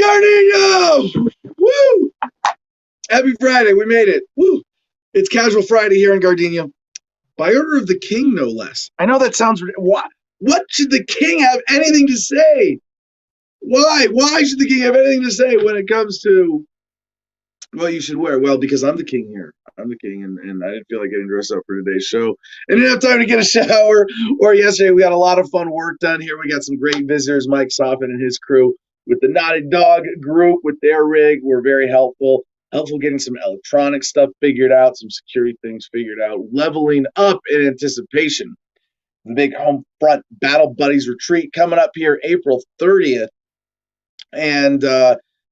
Gardenia! Woo! Happy Friday. We made it. Woo! It's Casual Friday here in Gardenia. By order of the king, no less. I know that sounds... What should the king have anything to say? Why? Why should the king have anything to say when it comes to what you should wear? Well, because I'm the king here. I'm the king, and I didn't feel like getting dressed up for today's show. I didn't have time to get a shower. Or yesterday, we got a lot of fun work done here. We got some great visitors, Mike Soffin and his crew with the Knotted Dog group with their rig. Were very helpful. Helpful getting some electronic stuff figured out, some security things figured out, leveling up in anticipation. The big home front Battle Buddies retreat coming up here April 30th. And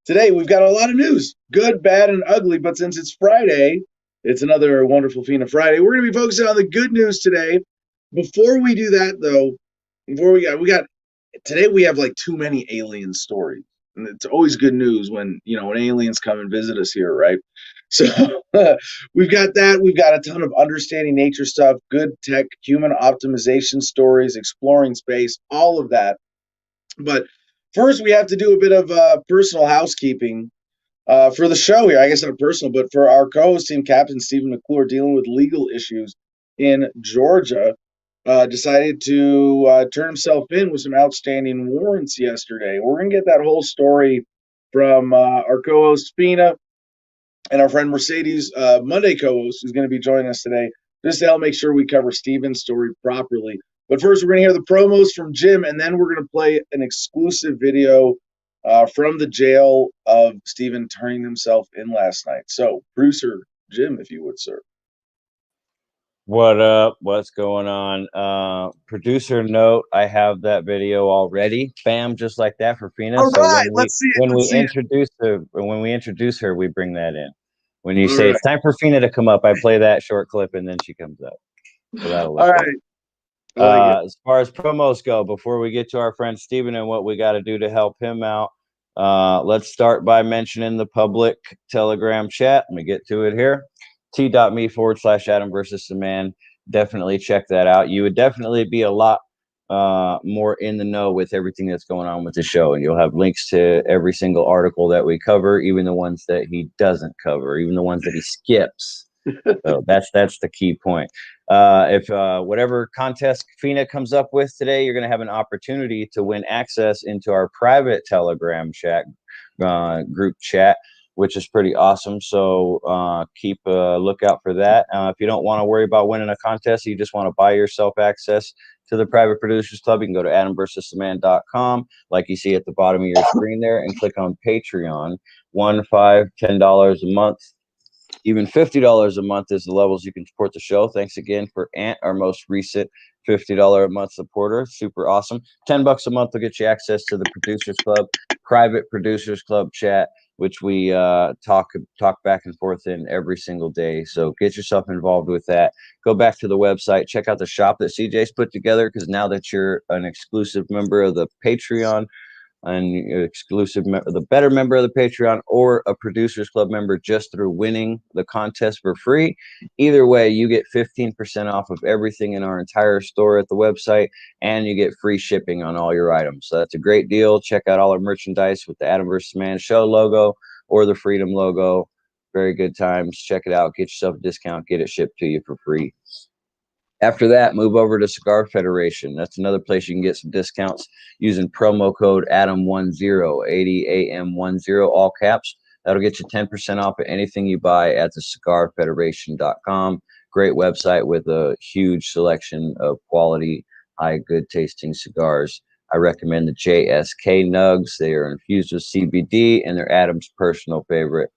today we've got a lot of news, good, bad, and ugly. But since it's Friday, it's another wonderful FINA Friday. We're going to be focusing on the good news today. Before we do that, though, today we have like too many alien stories. And it's always good news when aliens come and visit us here, right? So we've got that. We've got a ton of understanding nature stuff, good tech, human optimization stories, exploring space, all of that. But first, we have to do a bit of personal housekeeping for the show here. I guess not personal, but for our co-host team captain, Stephen McClure, dealing with legal issues in Georgia, decided to turn himself in with some outstanding warrants yesterday. We're going to get that whole story from our co-host, Fina, and our friend Mercedes, Monday co-host, who's going to be joining us today, just to help make sure we cover Stephen's story properly. But first, we're going to hear the promos from Jim, and then we're going to play an exclusive video from the jail of Stephen turning himself in last night. So, producer Jim, if you would, sir. What up? What's going on? Producer note, I have that video already. Bam, just like that for Fina. All right, let's see it. When we introduce her, we bring that in. When you say it's time for Fina to come up, I play that short clip and then she comes up. So that'll look good. As far as promos go, before we get to our friend Steven and what we got to do to help him out, let's start by mentioning the public Telegram chat. Let me get to it here. T.me/Adam versus the man. Definitely check that out. You would definitely be a lot more in the know with everything that's going on with the show, and you'll have links to every single article that we cover, even the ones that he doesn't cover, even the ones that he skips. So that's the key point. If whatever contest Fina comes up with today, you're going to have an opportunity to win access into our private Telegram chat group chat, which is pretty awesome. So keep a lookout for that. If you don't want to worry about winning a contest, you just want to buy yourself access to the Private Producers Club, you can go to adamversustheman.com, like you see at the bottom of your screen there, and click on Patreon. $1, $5, $10 a month. Even $50 a month is the levels you can support the show. Thanks again for Ant, our most recent $50 a month supporter. Super awesome. $10 a month will get you access to the Producers Club, private Producers Club chat, which we talk back and forth in every single day. So get yourself involved with that. Go back to the website, check out the shop that CJ's put together, because now that you're an exclusive member of the Patreon, and the better member of the Patreon, or a Producers Club member just through winning the contest for free. Either way, you get 15% off of everything in our entire store at the website, and you get free shipping on all your items. So that's a great deal. Check out all our merchandise with the Adam vs. Man show logo or the Freedom logo. Very good times. Check it out. Get yourself a discount. Get it shipped to you for free. After that, move over to Cigar Federation. That's another place you can get some discounts using promo code ADAM10, ADAM10, all caps. That'll get you 10% off of anything you buy at the cigarfederation.com. Great website with a huge selection of quality, high, good tasting cigars. I recommend the JSK Nugs. They are infused with CBD, and they're Adam's personal favorite.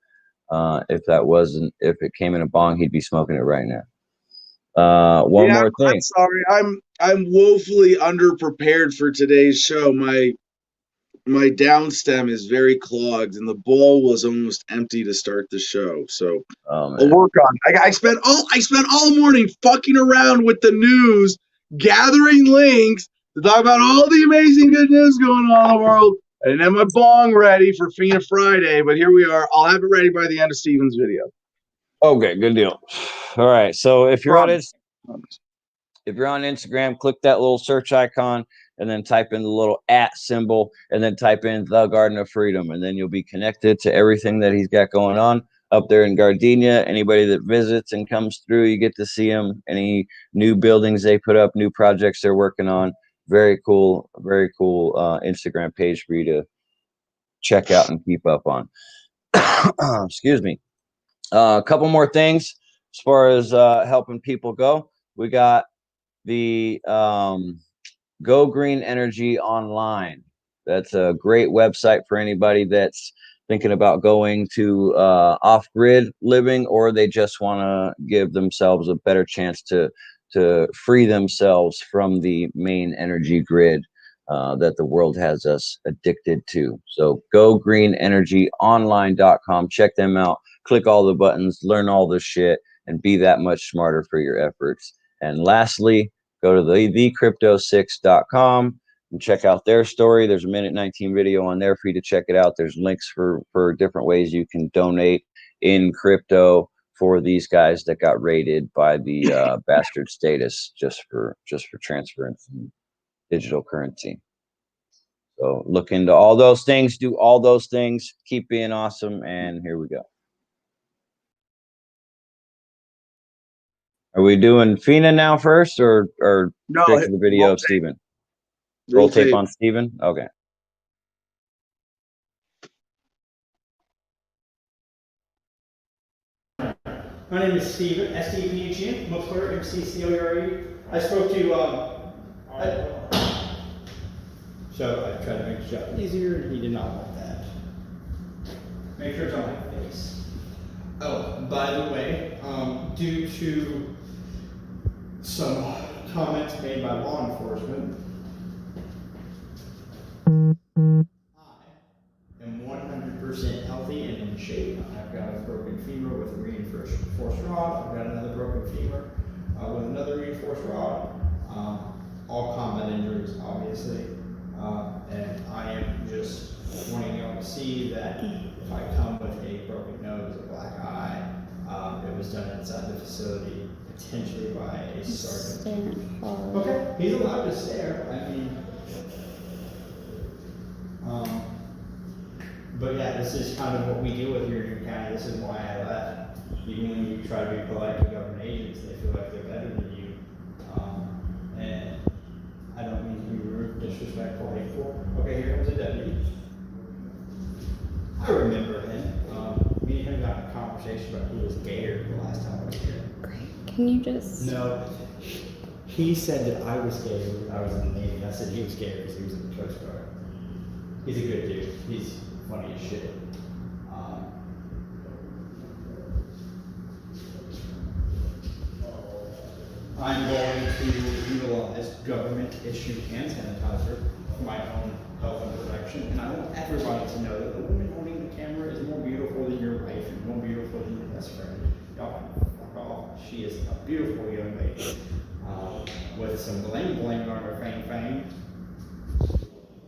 If it came in a bong, he'd be smoking it right now. One more thing. I'm sorry. I'm woefully underprepared for today's show. My downstem is very clogged, and the bowl was almost empty to start the show. So I'll work on it. I spent all morning fucking around with the news, gathering links to talk about all the amazing good news going on in the world. I didn't have my bong ready for FINA Friday, but here we are. I'll have it ready by the end of Steven's video. Okay, good deal. All right. So if you're on Instagram, click that little search icon. and then type in the little @ symbol, and then type in the Garden of Freedom, and then you'll be connected to everything that he's got going on up there in Gardenia. Anybody that visits and comes through, you get to see him. Any new buildings they put up, new projects they're working on. Very cool Instagram page for you to check out and keep up on. Excuse me. A couple more things as far as helping people go. We got the Go Green Energy Online. That's a great website for anybody that's thinking about going to off-grid living, or they just want to give themselves a better chance to free themselves from the main energy grid that the world has us addicted to. So gogreenenergyonline.com. Check them out. Click all the buttons, learn all the shit, and be that much smarter for your efforts. And lastly, go to thecrypto6.com and check out their story. There's a 1:19 video on there for you to check it out. There's links for different ways you can donate in crypto for these guys that got raided by the bastard status just for transference and digital currency. So look into all those things, do all those things, keep being awesome, and here we go. Are we doing Fina now first, or no, straight to the video of Steven? Roll tape on Steven? Okay. My name is Steven, S-T-E-V-E-N, Muffler, M-C-C-O-U-R-E. I spoke to, so I tried to make his job easier, and he did not want that. Make sure it's on my face. Oh, by the way, due to some comments made by law enforcement, I am 100% healthy and in shape. I've got a broken femur with a reinforced rod. I've got another broken femur with another reinforced rod. All combat injuries, obviously. And I am just wanting y'all to see that if I come with a broken nose, a black eye, it was done inside the facility, potentially by a sergeant. Okay, he's allowed to stare. I mean, but yeah, this is kind of what we deal with here in Newton County. This is why I left. Even when you try to be polite to government agents, they feel like they're better than you. And I don't mean to be rude, disrespectful, hateful. Okay, here comes a deputy. I remember him. Me and him got in a conversation about who was gayer the last time I was here. Great. Can you just... No. He said that I was gay when I was in the Navy. I said he was gay because he was in the Coast Guard. He's a good dude. He's funny as shit. I'm going to utilize government issued hand sanitizer for my own health and protection, and I want everybody to know that the woman holding the camera is more beautiful than your wife and more beautiful than your best friend. Y'all can fuck off. She is a beautiful young lady with some bling bling on her fang.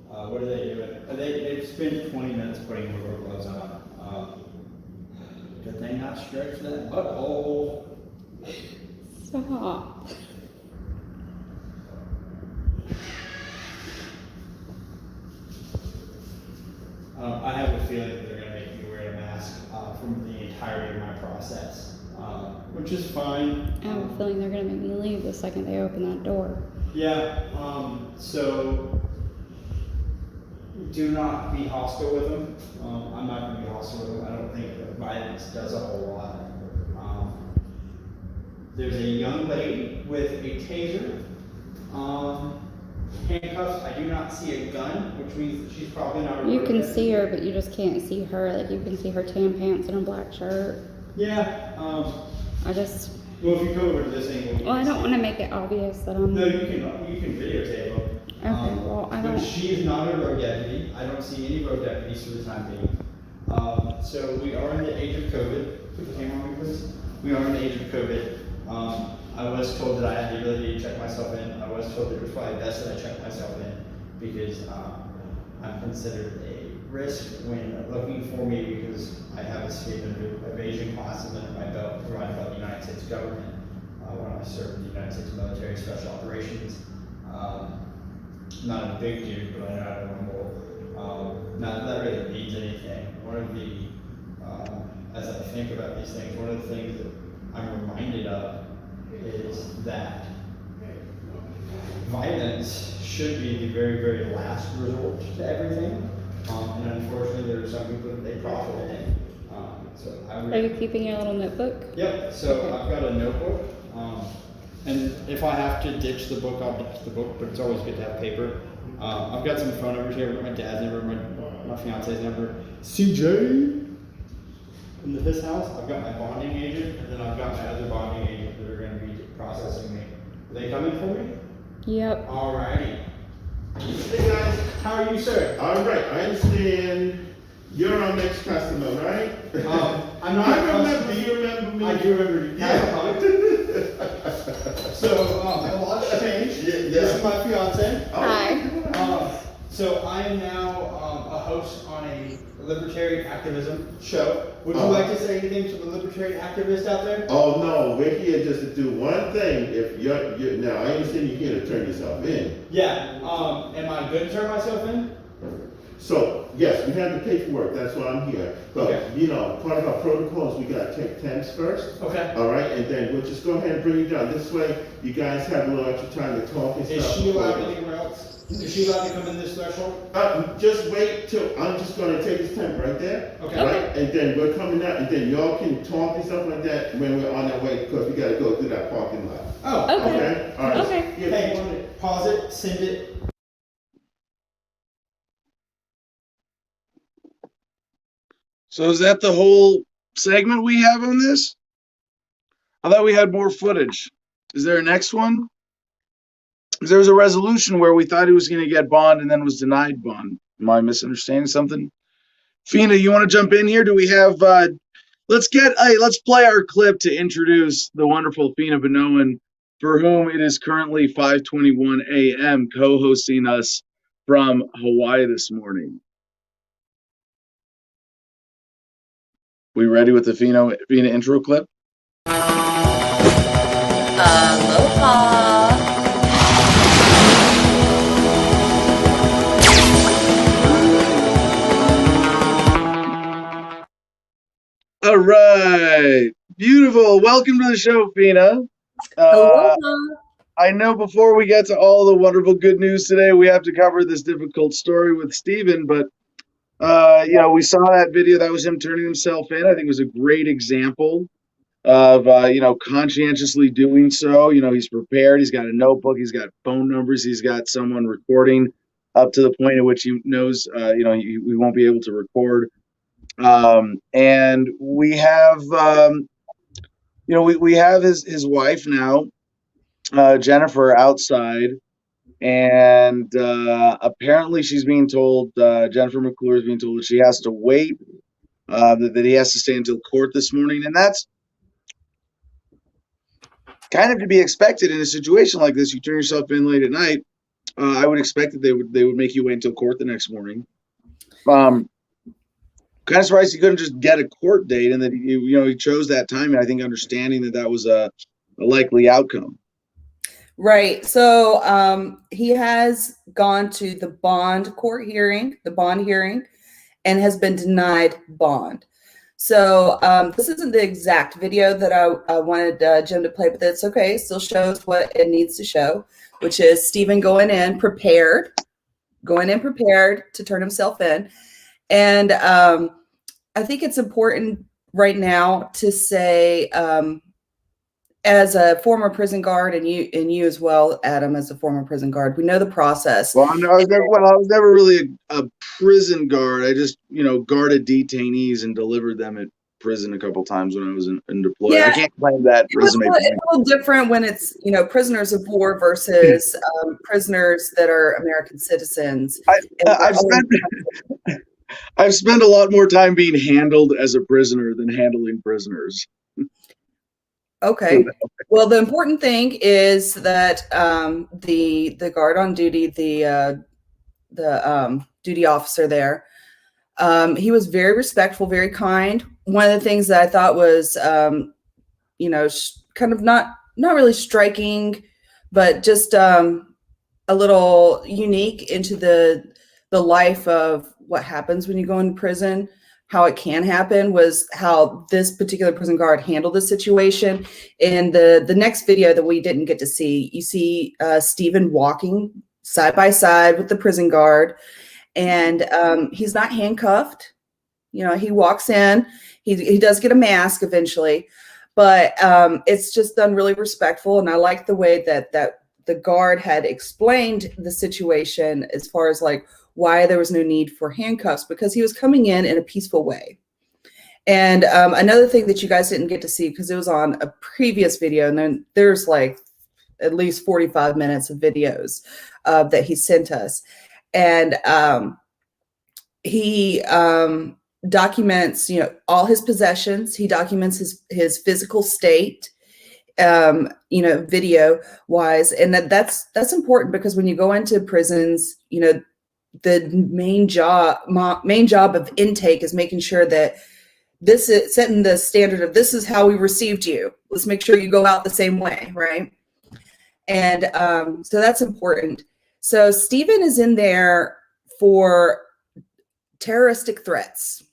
What are they doing? They've spent 20 minutes putting rubber gloves on. Good thing I stretched that butthole. Stop. I have a feeling that they're going to make me wear a mask from the entirety of my process, which is fine. I have a feeling they're going to make me leave the second they open that door. Yeah, so do not be hostile with them. I'm not going to be hostile with them. I don't think that violence does a whole lot. There's a young lady with a taser, handcuffs. I do not see a gun, which means that she's probably not a You can see her, but you just can't see her. Like, you can see her tan pants and her black shirt. Yeah. Well, if you come over to this angle. Well, I don't want to make it obvious that I'm... No, you can videotape them. Okay, well, I don't... But she is not a road deputy. I don't see any road deputies for the time being. So we are in the age of COVID. Put the camera on me, please. We are in the age of COVID. I was told that I had the ability to check myself in. I was told that it was probably best that I check myself in because I'm considered a risk when looking for me because I have escaped evasion classes under my belt provided by the United States government when I served in the United States military special operations. not a big dude, but I know how to rumble. Not that really means anything. One of the, as I think about these things, one of the things that I'm reminded of is that violence should be the very, very last resort to everything. And unfortunately, there are some people that they profit in. So I would, Are you keeping your little notebook? Yep, so I've got a notebook. And if I have to ditch the book, I'll ditch the book, but it's always good to have paper. I've got some phone numbers here. I've got my dad's number, my fiance's number, CJ in his house. I've got my bonding agent, and then I've got my other bonding agent that are going to be processing me. Are they coming for me? Yep. Alrighty. Hey guys, how are you, sir? All right, I understand you're our next customer, right? I'm not. Do you remember me? I do remember you. Yeah. So, a lot has changed. Yeah. This is my fiance. Hi. So I am now a host on a libertarian activism show. Would you Oh. like to say anything to the libertarian activist out there? Oh no, we're here just to do one thing. If you're now, I understand you're here to turn yourself in. Yeah. Am I good to turn myself in? So yes, we have the paperwork. That's why I'm here. But Okay. part of our protocols, we gotta take temps first. Okay. All right, and then we'll just go ahead and bring you down. This way, you guys have a little extra time to talk and Is stuff. she allowed anywhere else? Is she allowed to come in this threshold? Just wait till I'm just gonna take this temp right there. Okay. Right, and then we're coming out, and then y'all can talk and stuff like that when we're on our way, because we gotta go through that parking lot. Oh. Okay. All right. Okay. Yeah. Hey, pause it, send it. So is that the whole segment we have on this? I thought we had more footage. Is there a next one? 'Cause there was a resolution where we thought he was going to get bond and then was denied bond. Am I misunderstanding something? Fina, you want to jump in here? Do we have? Let's play our clip to introduce the wonderful Fina Benoan, for whom it is currently 5:21 a.m. co-hosting us from Hawaii this morning. We ready with the Fina intro clip? Aloha. All right, beautiful. Welcome to the show, Fina. Aloha. I know before we get to all the wonderful good news today, we have to cover this difficult story with Stephen, but we saw that video. That was him turning himself in. I think it was a great example of, conscientiously doing so. He's prepared. He's got a notebook. He's got phone numbers. He's got someone recording up to the point at which he knows, we won't be able to record. And we have, we have his wife now, Jennifer, outside. And apparently she's being told, Jennifer McClure is being told that she has to wait, that he has to stay until court this morning. And that's kind of to be expected in a situation like this. You turn yourself in late at night. I would expect that they would make you wait until court the next morning. Kind of surprised he couldn't just get a court date, and that he chose that time. And I think understanding that was a likely outcome. Right. So he has gone to the bond hearing, and has been denied bond. So this isn't the exact video that I wanted Jim to play, but that's okay. It still shows what it needs to show, which is Stephen going in prepared to turn himself in. And I think it's important right now to say, as a former prison guard, and you as well, Adam, as a former prison guard, we know the process. Well, I was never really a prison guard. I just, guarded detainees and delivered them at prison a couple times when I was in deploy. Yeah, I can't claim that resume. It's a little different when it's, prisoners of war versus prisoners that are American citizens. I've spent a lot more time being handled as a prisoner than handling prisoners. Okay. Well, the important thing is that the guard on duty, the duty officer there, he was very respectful, very kind. One of the things that I thought was, kind of not really striking, but just a little unique into the life of what happens when you go into prison, how it can happen, was how this particular prison guard handled the situation. In the next video that we didn't get to see, you see Stephen walking side by side with the prison guard, and he's not handcuffed. You know, he walks in, he does get a mask eventually, but it's just done really respectful. And I like the way that the guard had explained the situation as far as like why there was no need for handcuffs, because he was coming in a peaceful way. And another thing that you guys didn't get to see, because it was on a previous video, and then there's like at least 45 minutes of videos that he sent us. And he documents, you know, all his possessions. He documents his physical state, you know, video wise. And that's important, because when you go into prisons, you know, the main job of intake is making sure that this is setting the standard of, this is how we received you. Let's make sure you go out the same way, right? And so that's important. So Stephen is in there for terroristic threats.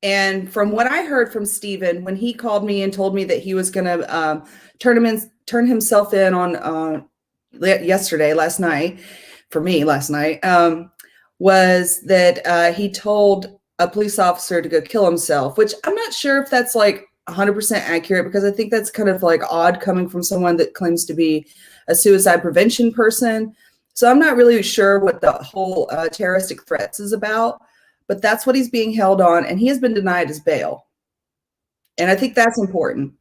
And from what I heard from Stephen, when he called me and told me that he was going to turn himself in on last night, was that he told a police officer to go kill himself, which I'm not sure if that's like 100% accurate, because I think that's kind of like odd coming from someone that claims to be a suicide prevention person. So I'm not really sure what the whole terroristic threats is about, but that's what he's being held on, and he has been denied his bail. And I think that's important.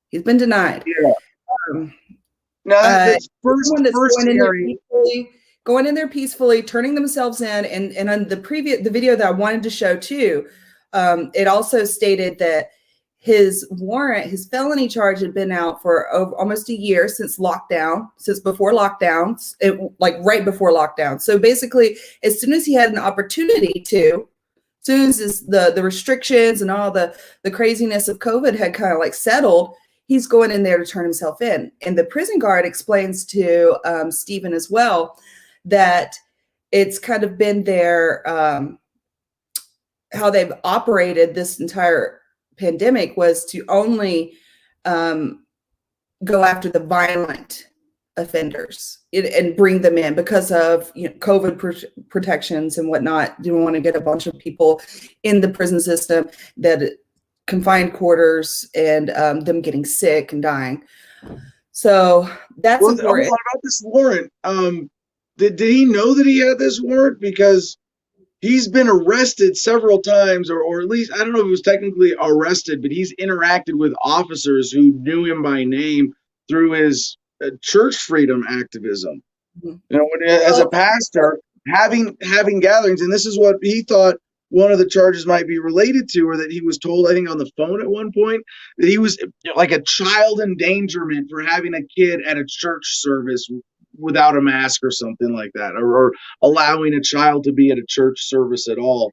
He's been denied. Yeah. No, that's first hearing. Going in there peacefully, turning themselves in, and on the video that I wanted to show too, it also stated that his warrant, his felony charge, had been out for almost a year since before lockdowns, like right before lockdown. So basically, as soon as he had an opportunity to, as soon as the restrictions and all the craziness of COVID had kind of like settled, he's going in there to turn himself in. And the prison guard explains to Stephen as well that it's kind of been their how they've operated this entire pandemic was to only go after the violent offenders and bring them in because of, you know, COVID protections and whatnot. You don't want to get a bunch of people in the prison system, that confined quarters, and them getting sick and dying. So that's important. What about this warrant? Did he know that he had this warrant? Because he's been arrested several times, or at least, I don't know if he was technically arrested, but he's interacted with officers who knew him by name through his church freedom activism. Mm-hmm. You know, as a pastor, having gatherings, and this is what he thought one of the charges might be related to, or that he was told, I think on the phone at one point, that he was like a child endangerment for having a kid at a church service without a mask or something like that, or allowing a child to be at a church service at all.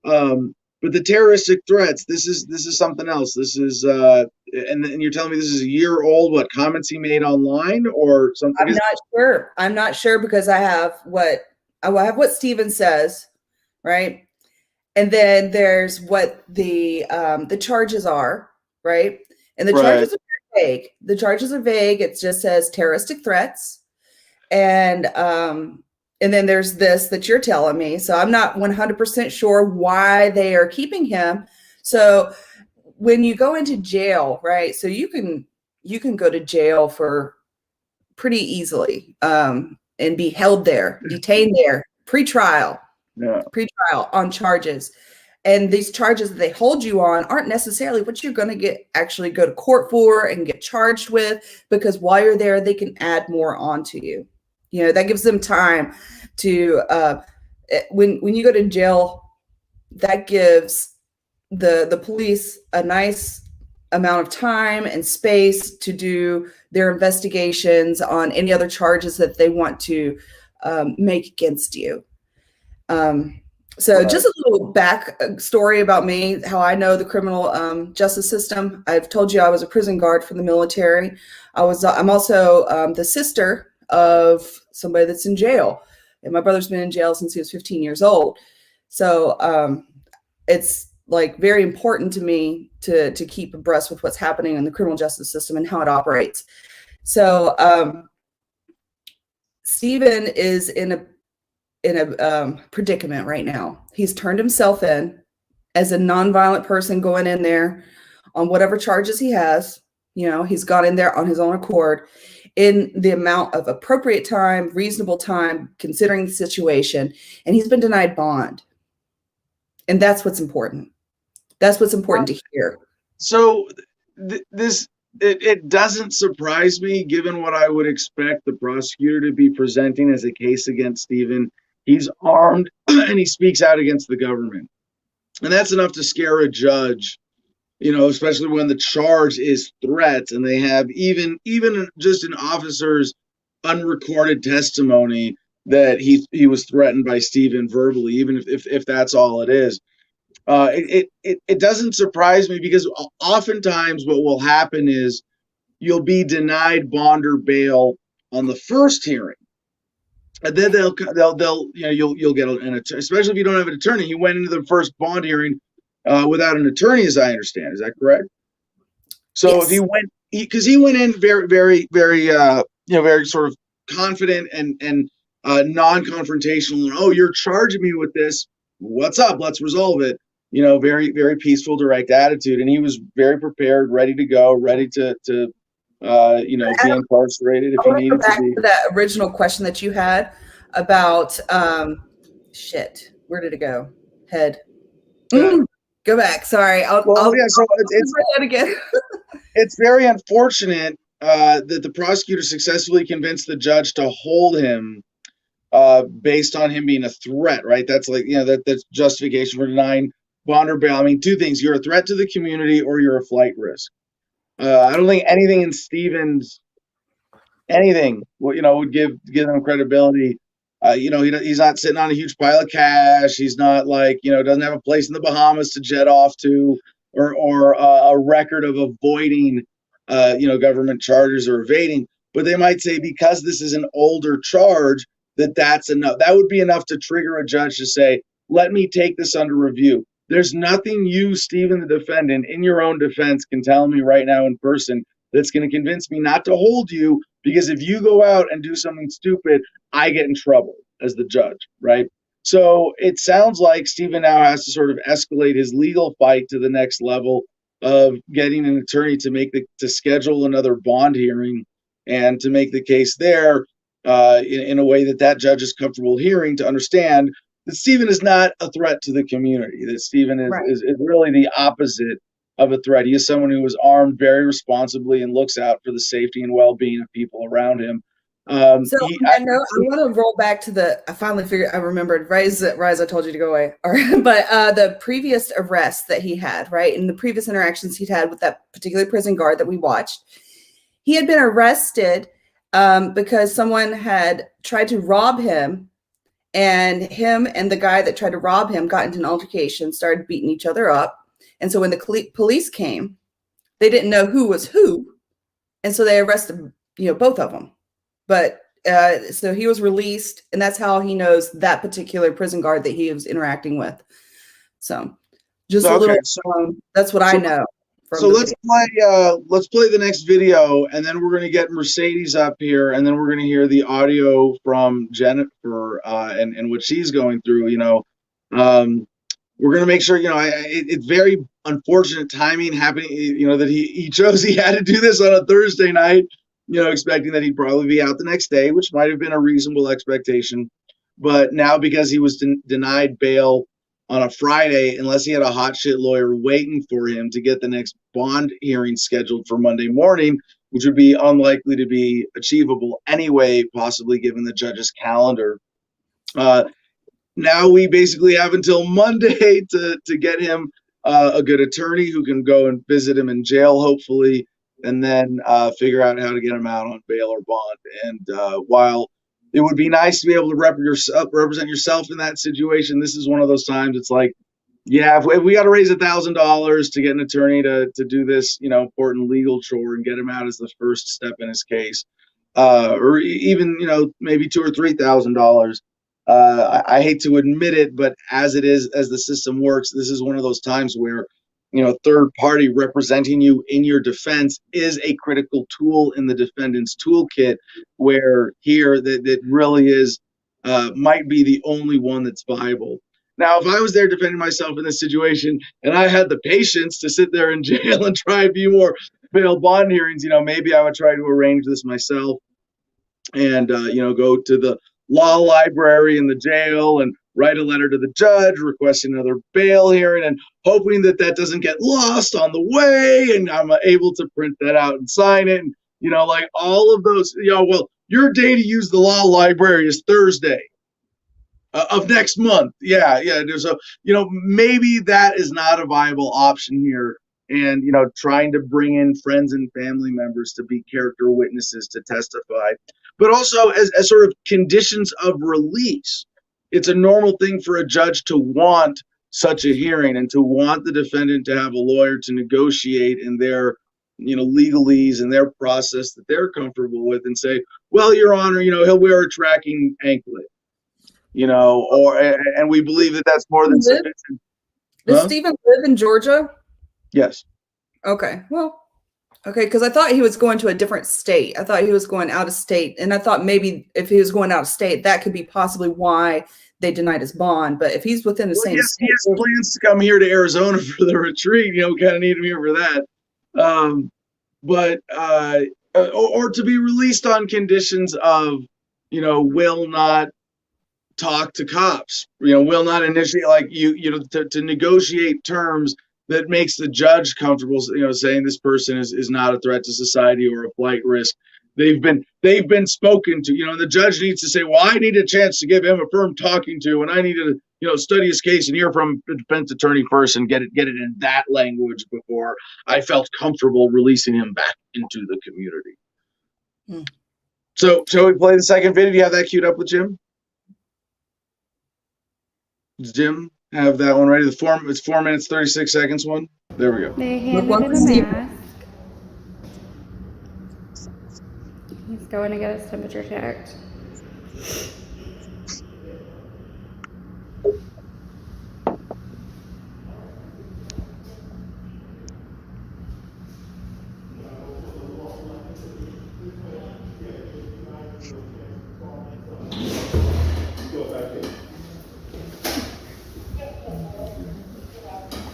But the terroristic threats, this is something else. This is and you're telling me this is a year old, what comments he made online or something? I'm not sure because I have what Stephen says, right? And then there's what the charges are, right? And the charges are vague. The charges are vague. It just says terroristic threats. And then there's this that you're telling me. So I'm not 100% sure why they are keeping him. So when you go into jail, right? So you can go to jail for pretty easily and be held there, detained there, pre-trial on charges. And these charges that they hold you on aren't necessarily what you're going to actually go to court for and get charged with, because while you're there, they can add more onto you. You know, that gives them time to, when you go to jail, that gives the police a nice amount of time and space to do their investigations on any other charges that they want to make against you. So just a little back story about me, how I know the criminal justice system. I've told you I was a prison guard for the military. I'm also the sister of somebody that's in jail. And my brother's been in jail since he was 15 years old. So it's like very important to me to keep abreast with what's happening in the criminal justice system and how it operates. So Stephen is in a predicament right now. He's turned himself in as a nonviolent person going in there on whatever charges he has. He's gone in there on his own accord in the amount of appropriate time, reasonable time, considering the situation, and he's been denied bond. And that's what's important. That's what's important to hear. So it doesn't surprise me, given what I would expect the prosecutor to be presenting as a case against Stephen. He's armed and he speaks out against the government. And that's enough to scare a judge, especially when the charge is threats and they have even just an officer's unrecorded testimony that he was threatened by Stephen verbally, even if that's all it is. It doesn't surprise me, because oftentimes what will happen is you'll be denied bond or bail on the first hearing, and then they'll you'll get an attorney, especially if you don't have an attorney. He went into the first bond hearing without an attorney, as I understand. Is that correct? So yes. If he went in very, very, very very sort of confident and non-confrontational, and, oh, you're charging me with this. What's up? Let's resolve it. Very, very peaceful, direct attitude. And he was very prepared, ready to go, ready to be incarcerated if he needed to be. To that original question that you had about, where did it go? Head. Go back. Sorry. So it's that again. It's very unfortunate that the prosecutor successfully convinced the judge to hold him based on him being a threat, right? That's that's justification for denying bond or bail. I mean, two things: you're a threat to the community, or you're a flight risk. I don't think anything in Stephen's would give him credibility. He's not sitting on a huge pile of cash. He's not doesn't have a place in the Bahamas to jet off to, or a record of avoiding government charges or evading. But they might say, because this is an older charge, that's enough. That would be enough to trigger a judge to say, let me take this under review. There's nothing you, Stephen, the defendant, in your own defense can tell me right now in person that's going to convince me not to hold you, because if you go out and do something stupid, I get in trouble as the judge, right? So it sounds like Stephen now has to sort of escalate his legal fight to the next level of getting an attorney to schedule another bond hearing and to make the case there in a way that judge is comfortable hearing, to understand that Stephen is not a threat to the community, that Stephen is really the opposite of a threat. He is someone who is armed very responsibly and looks out for the safety and well-being of people around him. I want to roll back to I remembered, Rise, I told you to go away. But the previous arrests that he had, right, and the previous interactions he'd had with that particular prison guard that we watched, he had been arrested because someone had tried to rob him, and him and the guy that tried to rob him got into an altercation, started beating each other up. And so when the police came, they didn't know who was who. And so they arrested, both of them. But so he was released, and that's how he knows that particular prison guard that he was interacting with. So just a little, that's what I know. So let's play the next video, and then we're going to get Mercedes up here, and then we're going to hear the audio from Jennifer and what she's going through. We're going to make sure, it's very unfortunate timing happening, that he chose he had to do this on a Thursday night, expecting that he'd probably be out the next day, which might have been a reasonable expectation. But now, because he was denied bail on a Friday, unless he had a hot shit lawyer waiting for him to get the next bond hearing scheduled for Monday morning, which would be unlikely to be achievable anyway, possibly given the judge's calendar. Now we basically have until Monday to get him a good attorney who can go and visit him in jail, hopefully, and then figure out how to get him out on bail or bond. And while it would be nice to be able to represent yourself in that situation, this is one of those times it's like, yeah, if we got to raise $1,000 to get an attorney to do this, important legal chore and get him out as the first step in his case, or even maybe $2,000 or $3,000. I hate to admit it, but as it is, as the system works, this is one of those times where third party representing you in your defense is a critical tool in the defendant's toolkit, where here that really is might be the only one that's viable. Now, if I was there defending myself in this situation and I had the patience to sit there in jail and try a few more bail bond hearings, maybe I would try to arrange this myself and go to the law library in the jail and write a letter to the judge requesting another bail hearing and hoping that doesn't get lost on the way, and I'm able to print that out and sign it, and like all of those. Well, your day to use the law library is Thursday of next month. Yeah. So maybe that is not a viable option here, and trying to bring in friends and family members to be character witnesses to testify, but also as sort of conditions of release. It's a normal thing for a judge to want such a hearing and to want the defendant to have a lawyer to negotiate in their legalese and their process that they're comfortable with, and say, well, Your Honor, he'll wear a tracking anklet, and we believe that that's more than sufficient. Does Stephen live in Georgia? Yes. Okay. Well, okay, because I thought he was going to a different state. I thought he was going out of state, and I thought maybe if he was going out of state, that could be possibly why they denied his bond. But if he's within the same state, he has plans to come here to Arizona for the retreat. We kind of need him here for that. Or to be released on conditions of, will not talk to cops. Will not initiate, like to negotiate terms that makes the judge comfortable, saying this person is not a threat to society or a flight risk. They've been spoken to, and the judge needs to say, well, I need a chance to give him a firm talking to, and I need to, study his case and hear from the defense attorney first and get it in that language before I felt comfortable releasing him back into the community. So, shall we play the second video? Do you have that queued up with Jim? Does Jim have that one ready? It's 4 minutes, 36 seconds one. There we go. They handed him a mask. He's going to get his temperature checked.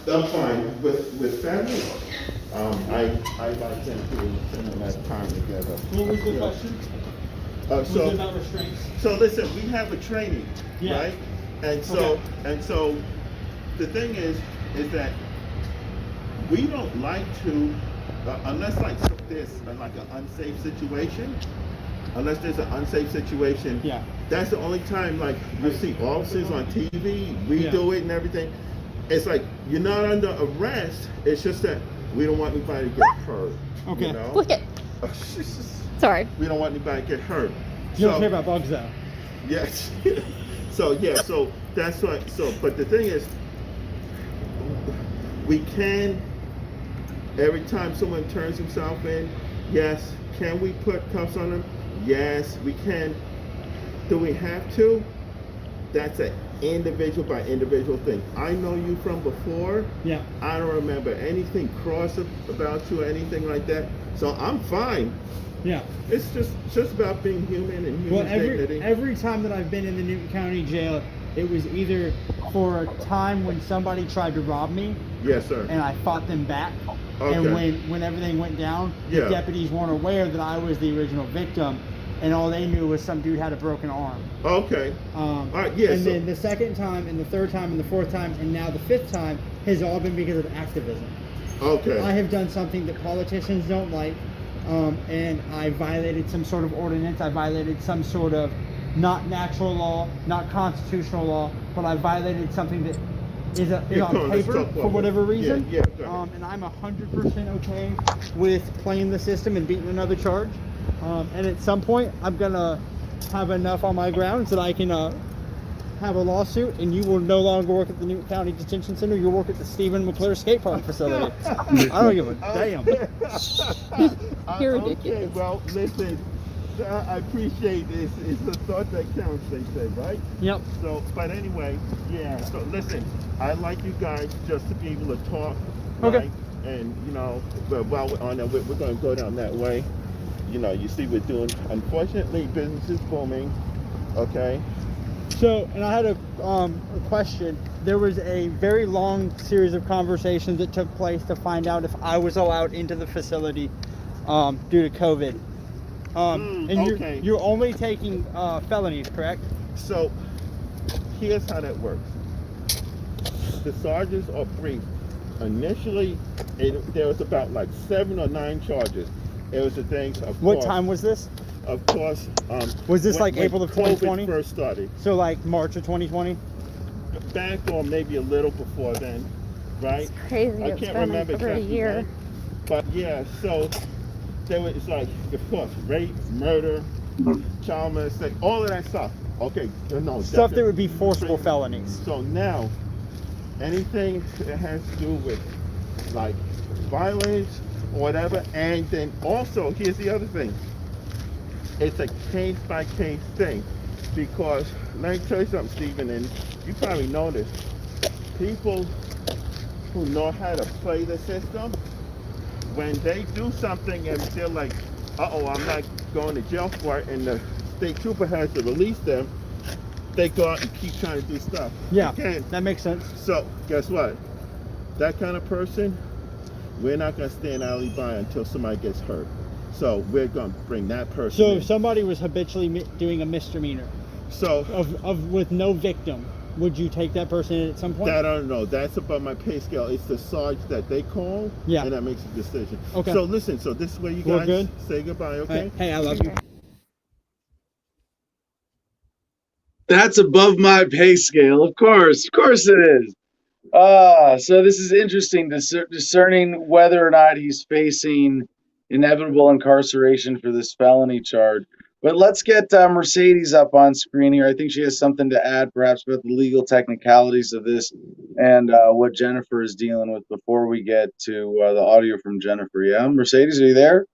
I'm fine with family. I like them to spend that time together. What was the question? Was it about restraints? So listen, we have a training, right? And so the thing is that we don't like to unless like there's like an unsafe situation. Unless there's an unsafe situation, that's the only time like you see officers on TV. We do it and everything. It's like you're not under arrest. It's just that we don't want anybody to get hurt. Okay. Look at. Sorry. We don't want anybody to get hurt. You don't care about bugs though. Yes. So that's why. So, but the thing is, we can. Every time someone turns himself in, yes. Can we put cuffs on them? Yes, we can. Do we have to? That's an individual by individual thing. I know you from before. Yeah. I don't remember anything cross about you or anything like that. So I'm fine. Yeah. It's just about being human and human dignity. Every time that I've been in the Newton County Jail, it was either for a time when somebody tried to rob me. Yes, sir. And I fought them back. Okay. And when everything went down, the deputies weren't aware that I was the original victim, and all they knew was some dude had a broken arm. Okay. All right. Yeah. And then the second time, and the third time, and the fourth time, and now the fifth time has all been because of activism. Okay. I have done something that politicians don't like, and I violated some sort of ordinance. I violated some sort of not natural law, not constitutional law, but I violated something that is on paper for whatever reason. And I'm 100% okay with playing the system and beating another charge. And at some point, I'm gonna have enough on my grounds that I can have a lawsuit, and you will no longer work at the Newton County Detention Center. You'll work at the Stephen McClure Skate Park facility. I don't give a damn. You're ridiculous. Okay, well, listen, I appreciate this. It's the thought that counts, they say, right? Yep. So, but anyway, yeah. So listen, I like you guys just to be able to talk, Okay. right? And you know, but while we're on that, we're going to go down that way. You know, you see, we're doing. Unfortunately, business is booming. Okay. So, and I had a question. There was a very long series of conversations that took place to find out if I was allowed into the facility due to COVID. And okay. you're only taking felonies, correct? So, here's how that works. The sergeants are briefed. Initially, there was about like 7 or 9 charges. It was the things. What time was this? Of course. Was this when April of 2020? COVID first started. So like March of 2020? Back or maybe a little before then, right? It's crazy. I It's can't been remember over a exactly year. when. But yeah, so there was like, of course, rape, murder, child molestation, all of that stuff. Okay, no. Stuff that would be forcible felonies. So now, anything that has to do with like violence or whatever, and then also, here's the other thing. It's a case by case thing, because let me tell you something, Stephen, and you probably know this. People who know how to play the system, when they do something and they're like, uh-oh, I'm not going to jail for it, and the state trooper has to release them, they go out and keep trying to do stuff. Yeah, You can't. that makes sense. So, guess what? That kind of person, we're not going to stand idly by until somebody gets hurt. So, we're going to bring that person So in. if somebody was habitually doing a misdemeanor So, of with no victim, would you take that person in at some point? that I don't know. That's above my pay scale. It's the sarge that they call, Yeah. and that makes a decision. Okay. So, listen, so this is where you We're guys good? say goodbye, okay? Hey, I love you. That's above my pay scale. Of course it is. So this is interesting, discerning whether or not he's facing inevitable incarceration for this felony charge. But let's get Mercedes up on screen here. I think she has something to add, perhaps about the legal technicalities of this and what Jennifer is dealing with before we get to the audio from Jennifer. Yeah, Mercedes, are you there?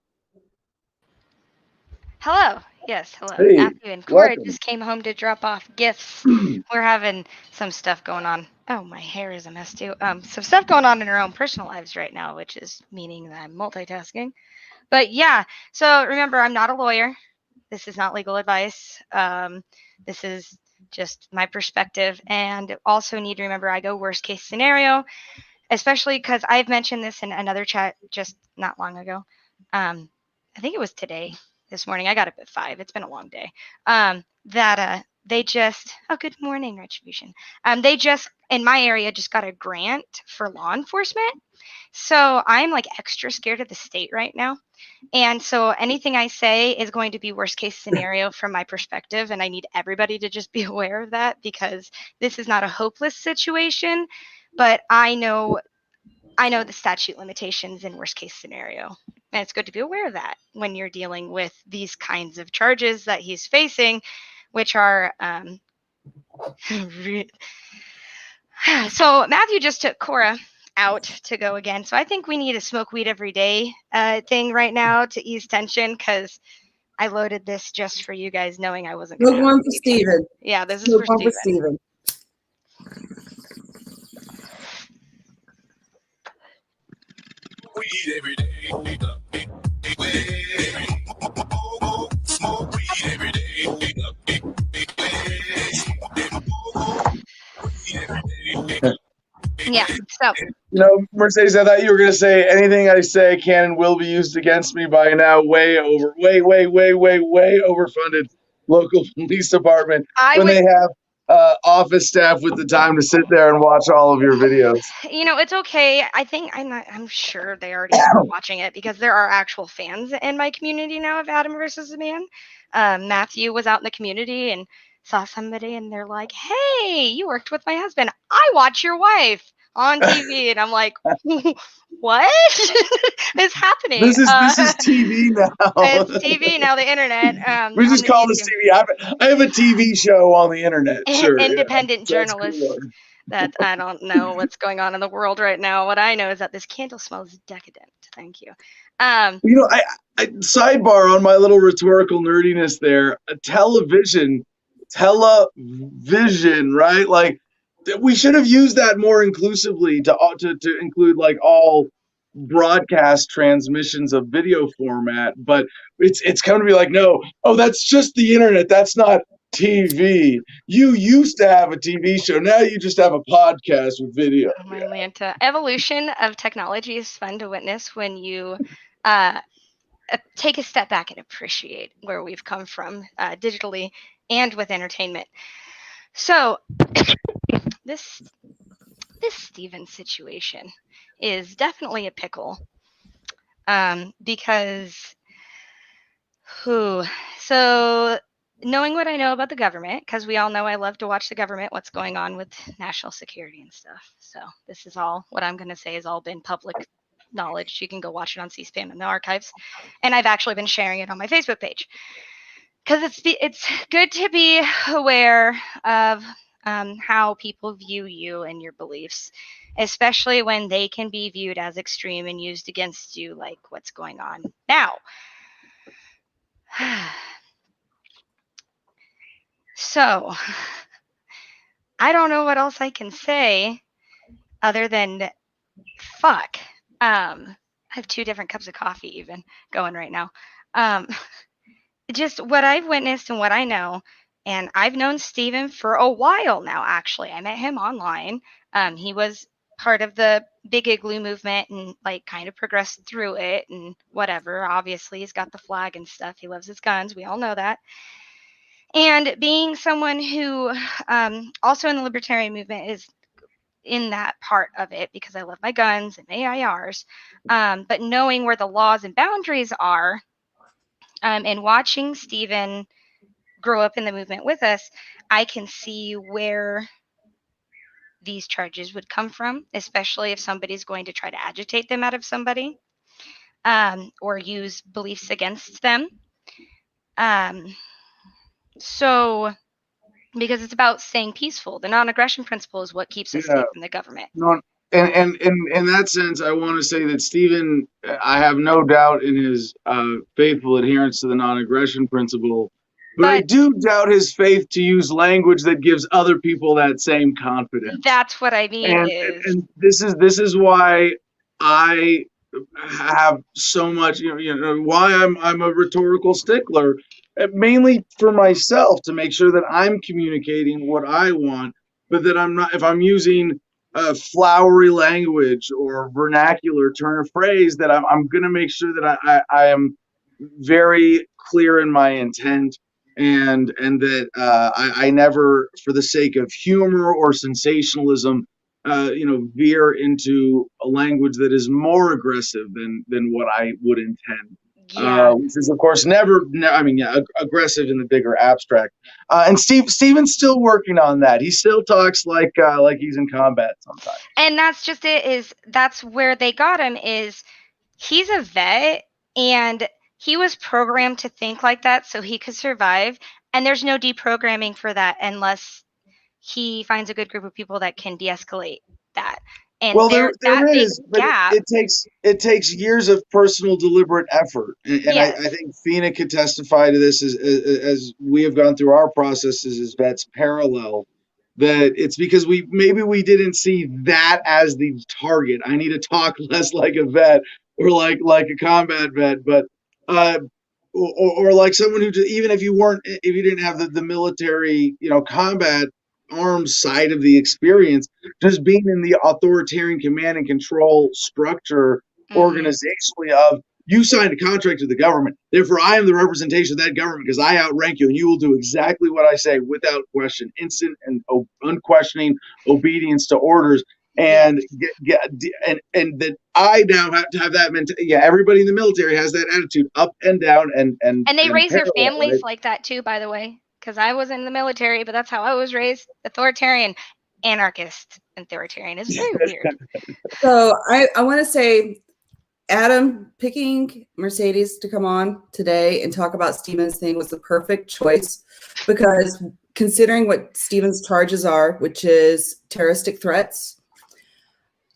Hello. Yes, hello. Hey, Matthew and Cora welcome. just came home to drop off gifts. We're having some stuff going on. Oh, my hair is a mess too. Some stuff going on in our own personal lives right now, which is meaning that I'm multitasking. But yeah, so remember, I'm not a lawyer. This is not legal advice. This is just my perspective. And also need to remember, I go worst case scenario, especially because I've mentioned this in another chat just not long ago. I think it was today. This morning, I got up at 5. It's been a long day. They just, oh, good morning, Retribution. They just, in my area, just got a grant for law enforcement. So I'm like extra scared of the state right now. And so anything I say is going to be worst case scenario from my perspective. And I need everybody to just be aware of that, because this is not a hopeless situation, but I know the statute limitations in worst case scenario. And it's good to be aware of that when you're dealing with these kinds of charges that he's facing, which are, so Matthew just took Cora out to go again. So I think we need a smoke weed every day thing right now to ease tension, because I loaded this just for you guys, knowing I wasn't going to. Smoke one for Steven. Yeah, this is Smoke for one for Steven. Steven. Weed every day. Smoke weed every day. Yeah, so Mercedes, I thought you were going to say anything I say can and will be used against me by now way overfunded local police department they have office staff with the time to sit there and watch all of your videos. It's okay. I'm sure they already started watching it, because there are actual fans in my community now of Adam versus the Man. Matthew was out in the community and saw somebody and they're like, hey, you worked with my husband. I watch your wife on TV. And I'm like, what is happening? This is TV now. It's TV now, the internet. We just call this TV. I have a TV show on the internet. Sure, Independent yeah. journalist. Cool. That I don't know what's going on in the world right now. What I know is that this candle smells decadent. Thank you. You know, I sidebar on my little rhetorical nerdiness there. Television, right? Like, we should have used that more inclusively to include like all broadcast transmissions of video format. But it's coming to be like, no, oh, that's just the internet. That's not TV. You used to have a TV show. Now you just have a podcast with video. Oh my Lanta. Evolution of technology is fun to witness when you take a step back and appreciate where we've come from digitally and with entertainment. So this Steven situation is definitely a pickle because so knowing what I know about the government, because we all know I love to watch the government, what's going on with national security and stuff. So this is all, what I'm going to say has all been public knowledge. You can go watch it on C-SPAN in the archives. And I've actually been sharing it on my Facebook page. Because it's good to be aware of how people view you and your beliefs, especially when they can be viewed as extreme and used against you, like what's going on now. So, I don't know what else I can say other than fuck. I have 2 different cups of coffee even going right now. Just what I've witnessed and what I know, and I've known Steven for a while now, actually. I met him online. He was part of the Big Igloo movement and like kind of progressed through it and whatever. Obviously, he's got the flag and stuff. He loves his guns. We all know that. And being someone who also in the libertarian movement is in that part of it because I love my guns and AIRs, but knowing where the laws and boundaries are and watching Steven grow up in the movement with us, I can see where these charges would come from, especially if somebody's going to try to agitate them out of somebody or use beliefs against them. So, because it's about staying peaceful, the non-aggression principle is what keeps us safe from the government. No, and in that sense, I want to say that Steven, I have no doubt in his faithful adherence to the non-aggression principle, but I do doubt his faith to use language that gives other people that same confidence. That's what I mean. And this is why I have so much, why I'm a rhetorical stickler. Mainly for myself, to make sure that I'm communicating what I want, but that I'm not, if I'm using flowery language or vernacular turn of phrase, that I'm going to make sure that I am very clear in my intent, and that I never, for the sake of humor or sensationalism, veer into a language that is more aggressive than what I would intend. Yeah. Which is, of course, aggressive in the bigger abstract. And Steven's still working on that. He still talks like he's in combat sometimes. And that's just it. That's where they got him. Is he's a vet and he was programmed to think like that so he could survive. And there's no deprogramming for that unless he finds a good group of people that can de-escalate that. And well, there is, but it takes years of personal, deliberate effort, and yes. I think Fina could testify to this as we have gone through our processes as vets parallel. That it's because we didn't see that as the target. I need to talk less like a vet or like a combat vet, but or like someone who just, even if you didn't have the military, combat arms side of the experience, just being in the authoritarian command and control structure organizationally of, you signed a contract with the government, therefore I am the representation of that government because I outrank you and you will do exactly what I say without question, instant and unquestioning obedience to orders, and that I now have to have that mentality. Yeah, everybody in the military has that attitude, up and down, and they raise their families like that too, by the way. Because I was in the military, but that's how I was raised. Authoritarian, anarchist, authoritarian is very weird. So I want to say, Adam, picking Mercedes to come on today and talk about Steven's thing was the perfect choice, because considering what Stephen's charges are, which is terroristic threats,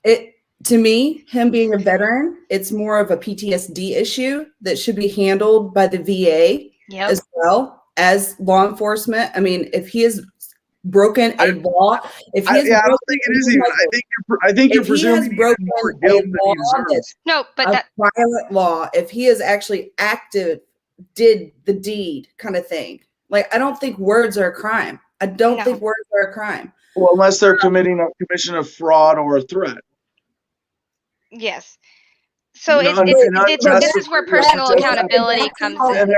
to me, him being a veteran, it's more of a PTSD issue that should be handled by the VA as well as law enforcement. I mean, if he has broken a law, I don't think it is even. I think you're presuming broken more guilt than he deserves. No, but a violent law, if he is actually did the deed kind of thing. Like, I don't think words are a crime. I don't think words are a crime. Well, unless they're committing a commission of fraud or a threat. Yes. So No, this is where personal accountability comes in.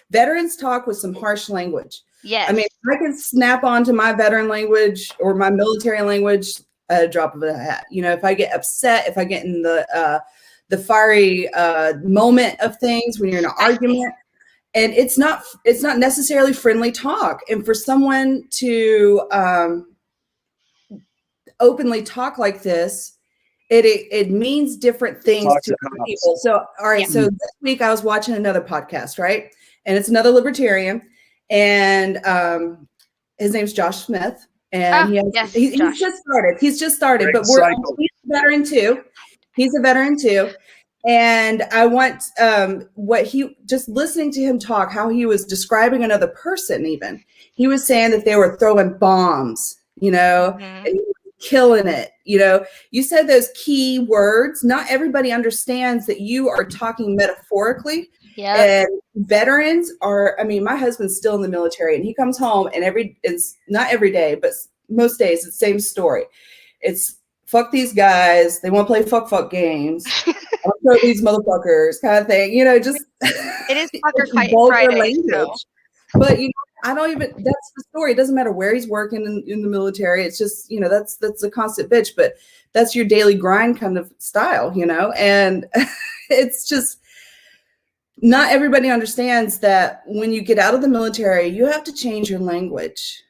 Veterans talk with some harsh language. Yes. I mean, I can snap onto my veteran language or my military language at a drop of a hat. You know, if I get upset, if I get in the fiery moment of things when you're in an argument, and it's not necessarily friendly talk. And for someone to openly talk like this, it means different things to people. So, all right. So this week I was watching another podcast, right? And it's another libertarian, and his name's Josh Smith, and he's just started. He's just started, but he's a veteran too. He's a veteran too. And I want just listening to him talk, how he was describing another person. Even he was saying that they were throwing bombs, you know, and he was killing it. You know, you said those key words. Not everybody understands that you are talking metaphorically. Yeah. And veterans are, I mean, my husband's still in the military, and he comes home, and it's not every day, but most days it's the same story. It's fuck these guys. They want to play fuck games. I'll throw these motherfuckers kind of thing. You know, just it is fucker fight Friday. So. But you know, I don't even. That's the story. It doesn't matter where he's working in the military. It's just, you know, that's a constant bitch. But that's your daily grind kind of style, you know. And it's just not everybody understands that when you get out of the military, you have to change your language.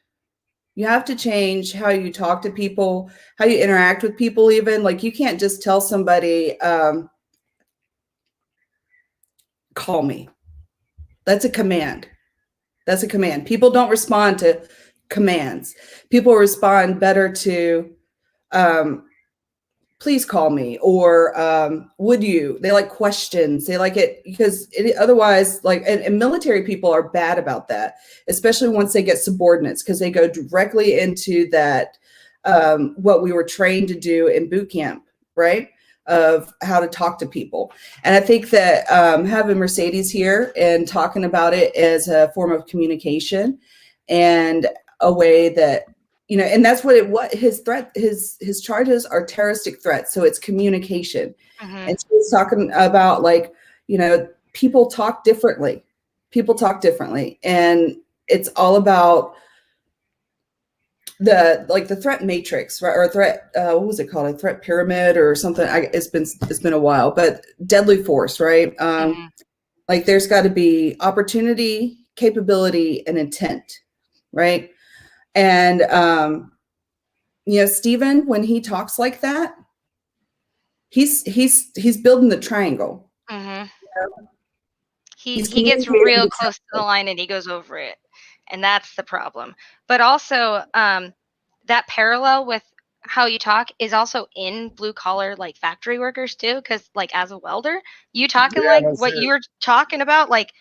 You have to change how you talk to people, how you interact with people. Even like, you can't just tell somebody, call me. That's a command. That's a command. People don't respond to commands. People respond better to, please call me, or would you? They like questions. They like it because otherwise, like, and military people are bad about that, especially once they get subordinates, because they go directly into that, what we were trained to do in boot camp, right? Of how to talk to people. And I think that having Mercedes here and talking about it as a form of communication and a way that, you know, and that's what his charges are, terroristic threats. So it's communication. And so he's talking about, like, you know, people talk differently. And it's all about the threat matrix, right? Or threat, what was it called? A threat pyramid or something. It's been a while, but deadly force, right? Like, there's got to be opportunity, capability, and intent, right? And, you know, Stephen, when he talks like that, he's building the triangle. You know? He gets real close to the line and he goes over it. And that's the problem. But also, that parallel with how you talk is also in blue collar, like factory workers too. Because, like, as a welder, you talking like what you're talking about, like,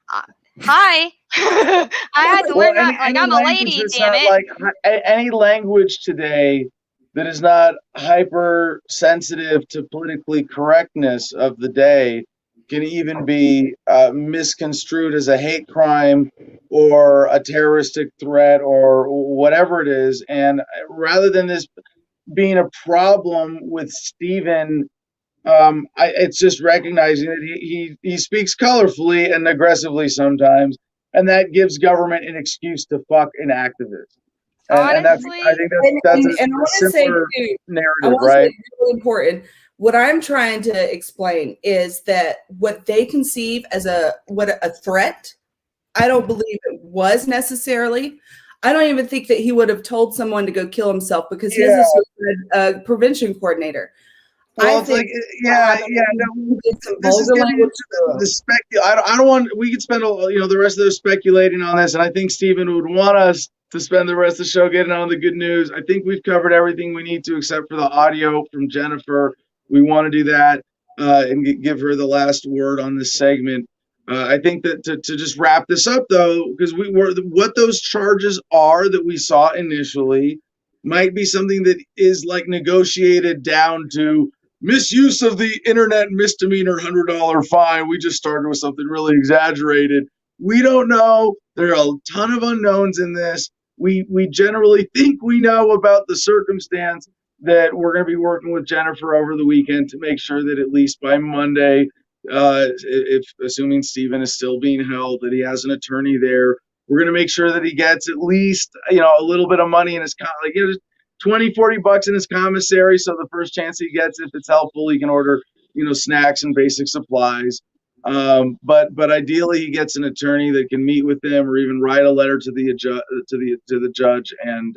hi. I had to learn that. Like, I'm a lady, damn it. Like, any language today that is not hypersensitive to politically correctness of the day can even be misconstrued as a hate crime or a terroristic threat or whatever it is. And rather than this being a problem with Stephen, it's just recognizing that he speaks colorfully and aggressively sometimes, and that gives government an excuse to fuck an activist. And that's, I think that's a simpler narrative, right? It's really important. What I'm trying to explain is that what they conceive as a threat, I don't believe it was necessarily. I don't even think that he would have told someone to go kill himself because he is a prevention coordinator. Well, it's like, yeah. No, this is getting into the I don't want. We could spend the rest of the speculating on this, and I think Steven would want us to spend the rest of the show getting on the good news. I think we've covered everything we need to, except for the audio from Jennifer. We want to do that and give her the last word on this segment. I think that to just wrap this up, though, because what those charges are that we saw initially might be something that is like negotiated down to misuse of the internet misdemeanor $100 fine. We just started with something really exaggerated. We don't know. There are a ton of unknowns in this. We generally think we know about the circumstance that we're going to be working with Jennifer over the weekend to make sure that at least by Monday, if assuming Steven is still being held, that he has an attorney there. We're going to make sure that he gets at least, a little bit of money in his, like, $20-$40 in his commissary. So the first chance he gets, if it's helpful, he can order, snacks and basic supplies. But ideally he gets an attorney that can meet with him or even write a letter to the judge and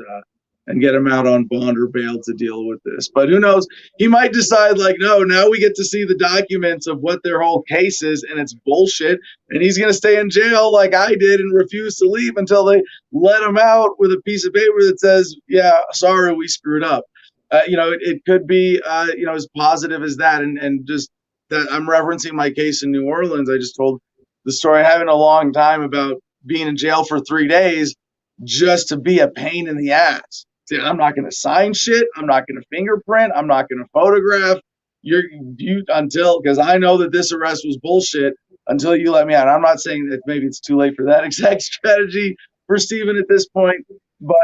get him out on bond or bail to deal with this. But who knows? He might decide, like, no, now we get to see the documents of what their whole case is, and it's bullshit. And he's going to stay in jail like I did and refuse to leave until they let him out with a piece of paper that says, yeah, sorry, we screwed up. It could be, as positive as that. And just that I'm referencing my case in New Orleans. I just told the story I have in a long time about being in jail for 3 days just to be a pain in the ass. I'm not going to sign shit. I'm not going to fingerprint. I'm not going to photograph. Because I know that this arrest was bullshit until you let me out. I'm not saying that maybe it's too late for that exact strategy for Steven at this point, but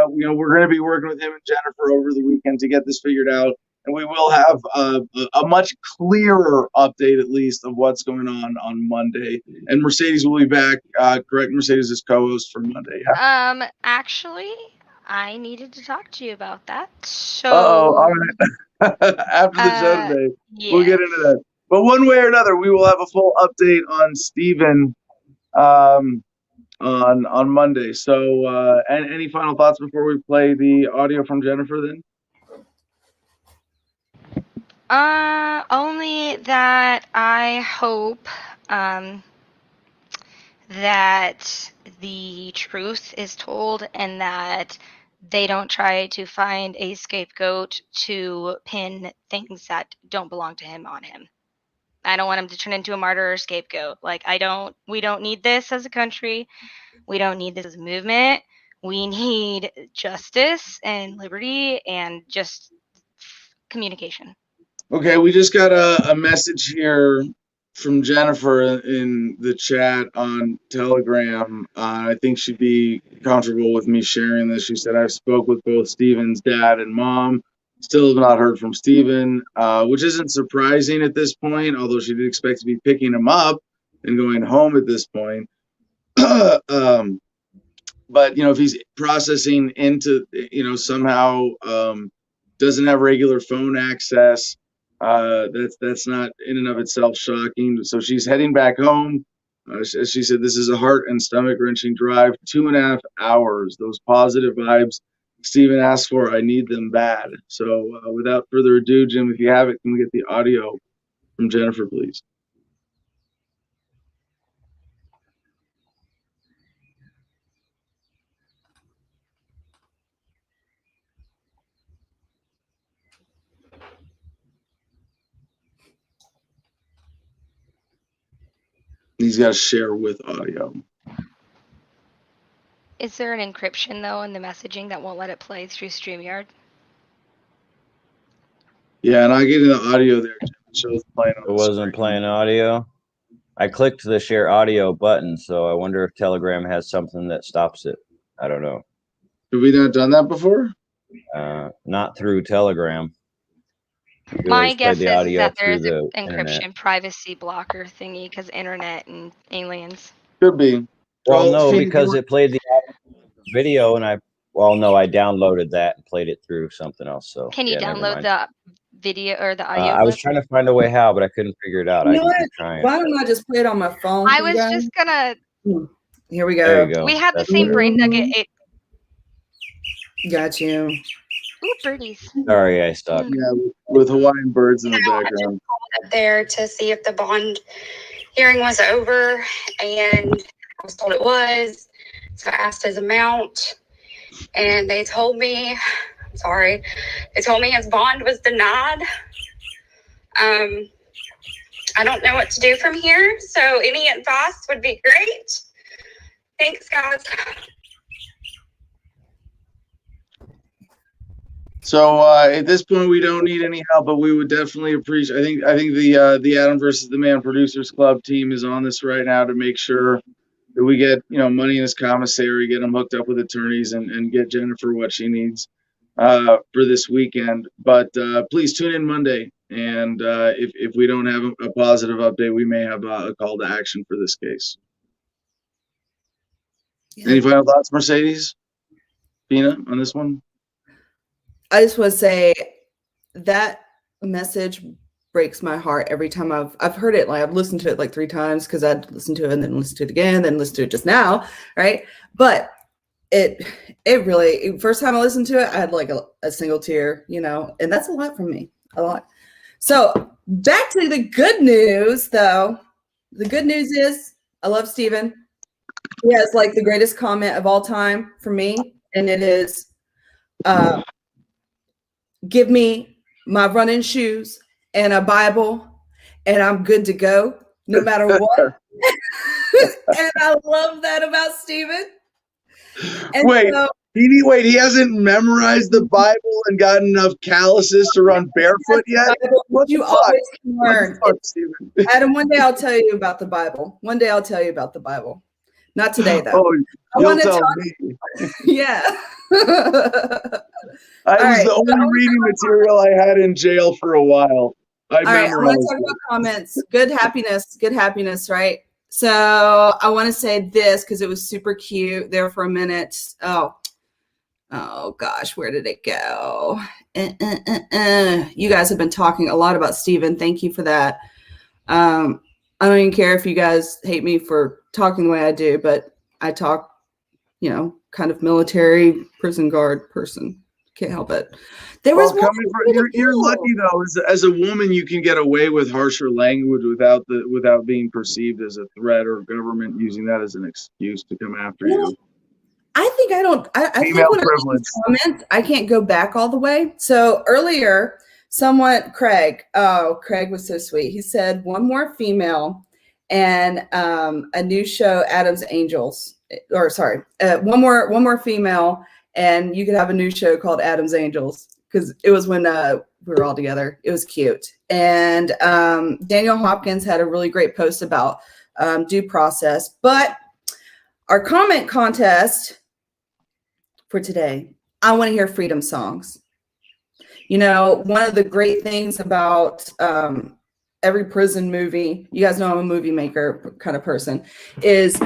we're going to be working with him and Jennifer over the weekend to get this figured out, and we will have a much clearer update, at least, of what's going on Monday. And Mercedes will be back. Correct, Mercedes is co-host for Monday. Yeah? Actually, I needed to talk to you about that. So, all right. After the show today, we'll get into that. But one way or another, we will have a full update on Steven on Monday. So, and any final thoughts before we play the audio from Jennifer? Then, only that I hope that the truth is told and that they don't try to find a scapegoat to pin things that don't belong to him on him. I don't want him to turn into a martyr or scapegoat. We don't need this as a country. We don't need this as a movement. We need justice and liberty and just communication. Okay, we just got a message here from Jennifer in the chat on Telegram. I think she'd be comfortable with me sharing this. She said, I've spoke with both Steven's dad and mom. Still have not heard from Steven, which isn't surprising at this point, although she did expect to be picking him up and going home at this point. But, if he's processing into, somehow doesn't have regular phone access, that's not in and of itself shocking. So she's heading back home. As she said, this is a heart and stomach wrenching drive, 2.5 hours. Those positive vibes Steven asked for, I need them bad. So without further ado, Jim, if you have it, can we get the audio from Jennifer, please? He's got to share with audio. Is there an encryption, though, in the messaging that won't let it play through StreamYard? Yeah, and I get the audio there. It shows playing on it wasn't playing audio. I clicked the share audio button, so I wonder if Telegram has something that stops it. I don't know. Have we not done that before? Not through Telegram. My guess is that there's an encryption privacy blocker thingy because internet and aliens. Could be. Well, no, because it played the video, and I downloaded that and played it through something else. So can you download the video or the audio? I was trying to find a way how, but I couldn't figure it out. Why don't I just play it on my phone? I was just gonna. Here we go. There you go. We had the same brain nugget. Got you. Ooh, birdies. Sorry, I stopped. Yeah, with Hawaiian birds in the No, I background. up there to see if the bond hearing was over, and I was told it was. So I asked his amount, and they told me, I'm sorry, they told me his bond was denied. I don't know what to do from here, so any advice would be great. Thanks, guys. So at this point, we don't need any help, but we would definitely appreciate. I think the Adam versus the Man Producers Club team is on this right now to make sure that we get money in his commissary, get him hooked up with attorneys, and get Jennifer what she needs for this weekend. But please tune in Monday, and if we don't have a positive update, we may have a call to action for this case. Yeah. Any final thoughts, Mercedes? Pina, on this one? I just want to say that message breaks my heart every time I've heard it. Like I've listened to it like 3 times because I'd listen to it and then listen to it again, then listen to it just now, right? But it really, first time I listened to it, I had like a single tear, and that's a lot for me, a lot. So back to the good news, though. The good news is I love Steven. He has like the greatest comment of all time for me, and it is, give me my running shoes and a Bible, and I'm good to go, no matter what. And I love that about Steven. And he hasn't memorized the Bible and got enough calluses to run barefoot yet? What you the fuck? always can learn. What the fuck, Steven? Adam, one day I'll tell you about the Bible. One day I'll tell you about the Bible. Not today, though. Oh, I you'll want to tell talk. me. Yeah. I was right, the only reading material I had in jail for a while. All right, I want memorized to talk it. about comments. Good happiness, right? So I want to say this because it was super cute there for a minute. Oh gosh, where did it go? You guys have been talking a lot about Steven. Thank you for that. I don't even care if you guys hate me for talking the way I do, but I talk, kind of military prison guard person. Can't help it. There was you're lucky though. As a woman, you can get away with harsher language without being perceived as a threat or government using that as an excuse to come after you. I think I don't. I think when I read these comments, I can't go back all the way. So earlier, Craig was so sweet. He said one more female and a new show, Adam's Angels. Or sorry, one more female. And you could have a new show called Adam's Angels because it was when we were all together. It was cute. And Daniel Hopkins had a really great post about due process. But our comment contest for today, I want to hear freedom songs. One of the great things about every prison movie, you guys know I'm a movie maker kind of person, is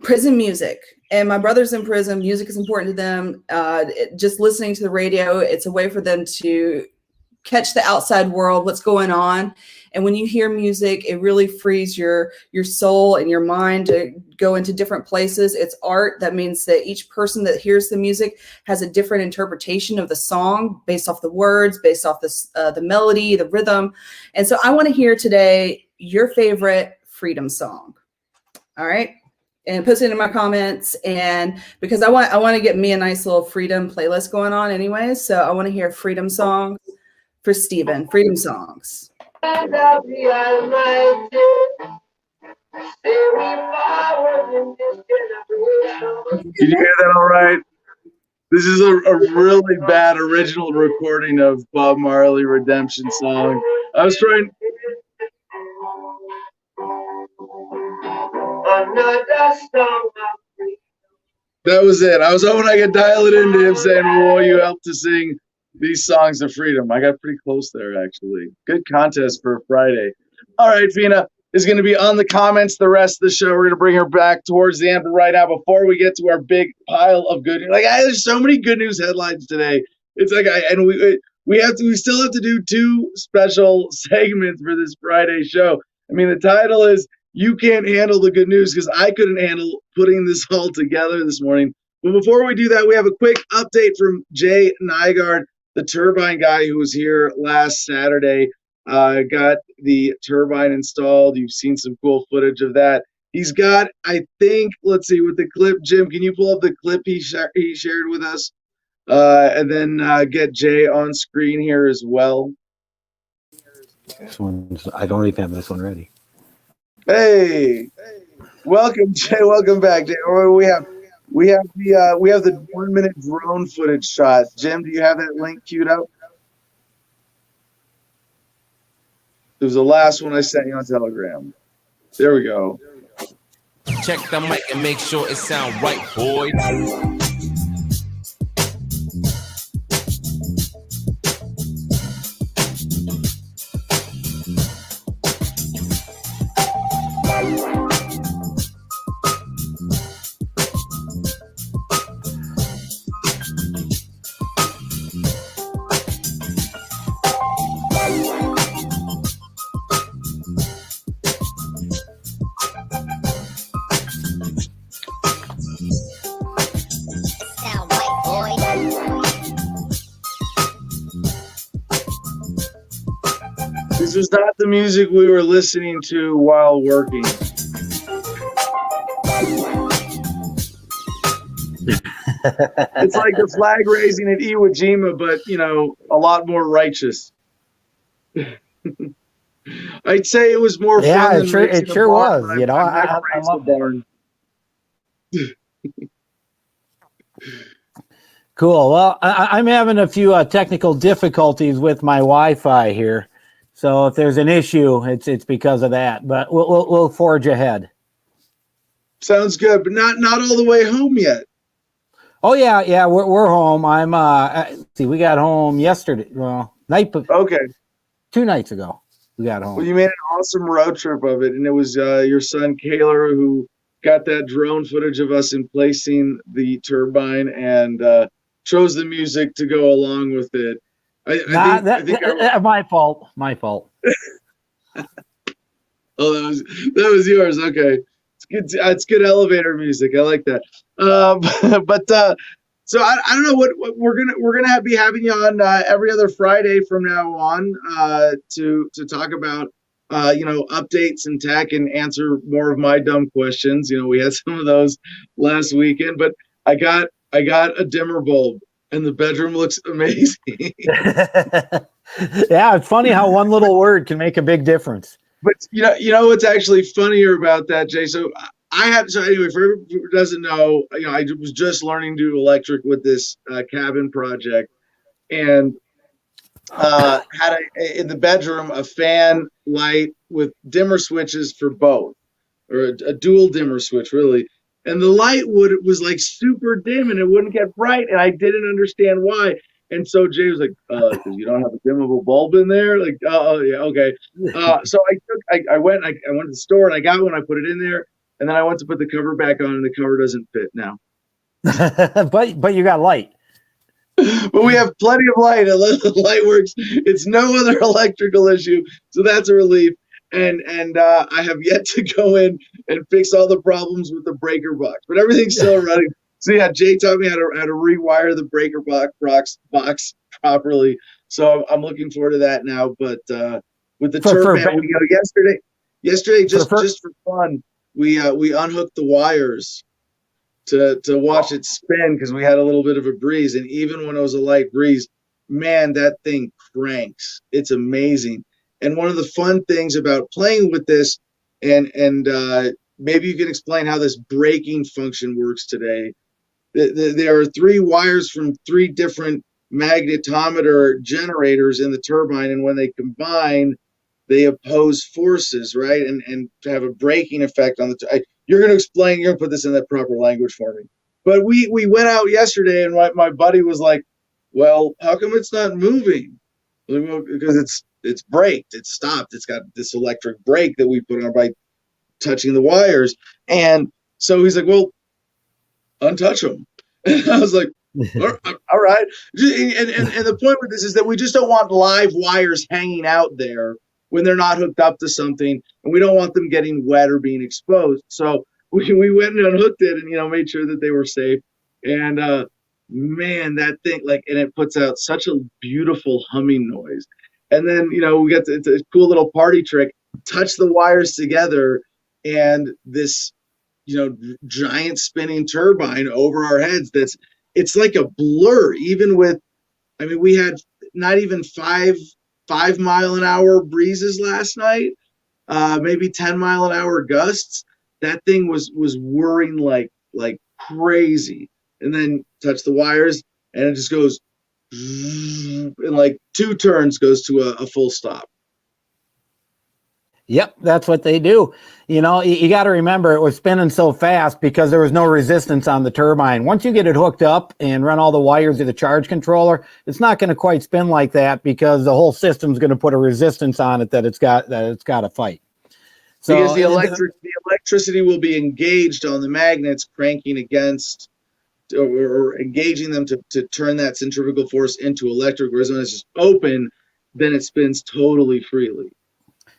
prison music. And my brother's in prison. Music is important to them. Just listening to the radio, it's a way for them to catch the outside world, what's going on. And when you hear music, it really frees your soul and your mind to go into different places. It's art. That means that each person that hears the music has a different interpretation of the song based off the words, based off the melody, the rhythm. And so I want to hear today your favorite freedom song. All right. And post it in my comments, and because I want to get me a nice little freedom playlist going on anyway. So I want to hear freedom songs for Steven. Freedom songs. Did you hear that all right? This is a really bad original recording of Bob Marley Redemption Song. I was trying. That was it. I was hoping I could dial it into him saying, "Will you help to sing these songs of freedom?" I got pretty close there, actually. Good contest for a Friday. All right, Fina is going to be on the comments the rest of the show. We're going to bring her back towards the end. But right now, before we get to our big pile of good news, there's so many good news headlines today. It's like, we still have to do 2 special segments for this Friday show. I mean, the title is "You Can't Handle the Good News" because I couldn't handle putting this all together this morning. But before we do that, we have a quick update from Jay Nygaard. the turbine guy who was here last Saturday got the turbine installed. You've seen some cool footage of that. He's got, I think, let's see, with the clip, Jim, can you pull up the clip he shared with us? And then get Jay on screen here as well. This one's, I don't even have this one ready. Hey, welcome, Jay. Welcome back, Jay. We have the 1 minute drone footage shot. Jim, do you have that link queued up? It was the last one I sent you on Telegram. There we go. Check the mic and make sure it sound right, boy. This was not the music we were listening to while working. It's like the flag raising at Iwo Jima, but a lot more righteous. I'd say it was more fun. Yeah, than it sure was. I love that. Cool. Well, I'm having a few technical difficulties with my Wi-Fi here, so if there's an issue, it's because of that. But we'll forge ahead. Sounds good, but not all the way home yet. Oh yeah, we're home. See, we got home yesterday. Well, okay, 2 nights ago we got home. Well, you made an awesome road trip of it, and it was your son Kaylor who got that drone footage of us emplacing the turbine and chose the music to go along with it. I think my fault. My fault. Oh, that was yours. Okay, it's good elevator music. I like that. So I don't know what we're gonna be having you on every other Friday from now on to talk about updates and tech and answer more of my dumb questions. We had some of those last weekend, but I got a dimmer bulb and the bedroom looks amazing. Yeah, it's funny how one little word can make a big difference. But you know what's actually funnier about that, Jay? So anyway, for everyone who doesn't know, I was just learning to do electric with this cabin project, and had in the bedroom a fan light with dimmer switches for both, or a dual dimmer switch really. And the light was like super dim and it wouldn't get bright, and I didn't understand why. And so Jay was like, "Because you don't have a dimmable bulb in there." Like, oh yeah, okay. So I went to the store and I got one. I put it in there, and then I went to put the cover back on, and the cover doesn't fit now. but you got light. But we have plenty of light. The light works. It's no other electrical issue, so that's a relief. And I have yet to go in and fix all the problems with the breaker box, but everything's still running. So yeah, Jay taught me how to rewire the breaker box properly. So I'm looking forward to that now. But with the turbine, yesterday just for fun, we unhooked the wires to watch it spin because we had a little bit of a breeze, and even when it was a light breeze, man, that thing cranks. It's amazing. And one of the fun things about playing with this, and maybe you can explain how this braking function works today. There are 3 wires from 3 different magnetometer generators in the turbine, and when they combine, they oppose forces, right? And to have a braking effect on the. You're going to put this in that proper language for me. But we went out yesterday, and my buddy was like, "Well, how come it's not moving?" Like, well, because it's braked, it's stopped. It's got this electric brake that we put on by touching the wires. And so he's like, "Well, untouch them." And I was like, all right. And the point with this is that we just don't want live wires hanging out there when they're not hooked up to something, and we don't want them getting wet or being exposed. So we went and unhooked it and made sure that they were safe. And man, that thing, like, and it puts out such a beautiful humming noise. And then, you know, we get it's a cool little party trick, touch the wires together, and this, you know, giant spinning turbine over our heads. It's like a blur, even with, I mean, we had not even 5 mile an hour breezes last night, maybe 10 mile an hour gusts. That thing was whirring like crazy. And then touch the wires, and it just goes, in like 2 turns goes to a full stop. Yep, that's what they do. You know, you got to remember it was spinning so fast because there was no resistance on the turbine. Once you get it hooked up and run all the wires to the charge controller, it's not going to quite spin like that because the whole system's going to put a resistance on it that it's got to fight. So because the electricity will be engaged on the magnets cranking against or engaging them to turn that centrifugal force into electric, whereas when it's just open, then it spins totally freely.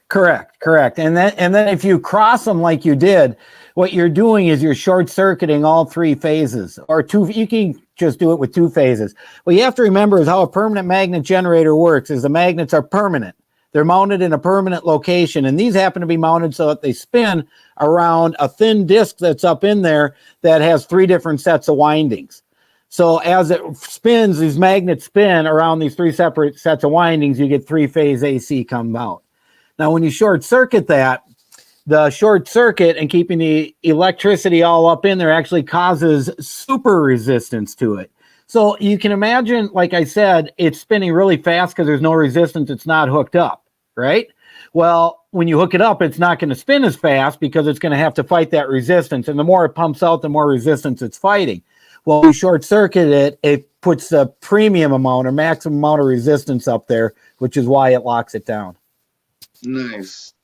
Correct. And then if you cross them like you did, what you're doing is you're short circuiting all 3 phases, or 2. You can just do it with 2 phases. What you have to remember is how a permanent magnet generator works is the magnets are permanent. They're mounted in a permanent location, and these happen to be mounted so that they spin around a thin disc that's up in there that has 3 different sets of windings. So as it spins, these magnets spin around these 3 separate sets of windings, you get 3-phase AC come out. Now, when you short circuit that, the short circuit and keeping the electricity all up in there actually causes super resistance to it. So you can imagine, like I said, it's spinning really fast because there's no resistance. It's not hooked up, right? Well, when you hook it up, it's not going to spin as fast because it's going to have to fight that resistance. And the more it pumps out, the more resistance it's fighting. Well, when you short circuit it, it puts a premium amount or maximum amount of resistance up there, which is why it locks it down. Nice.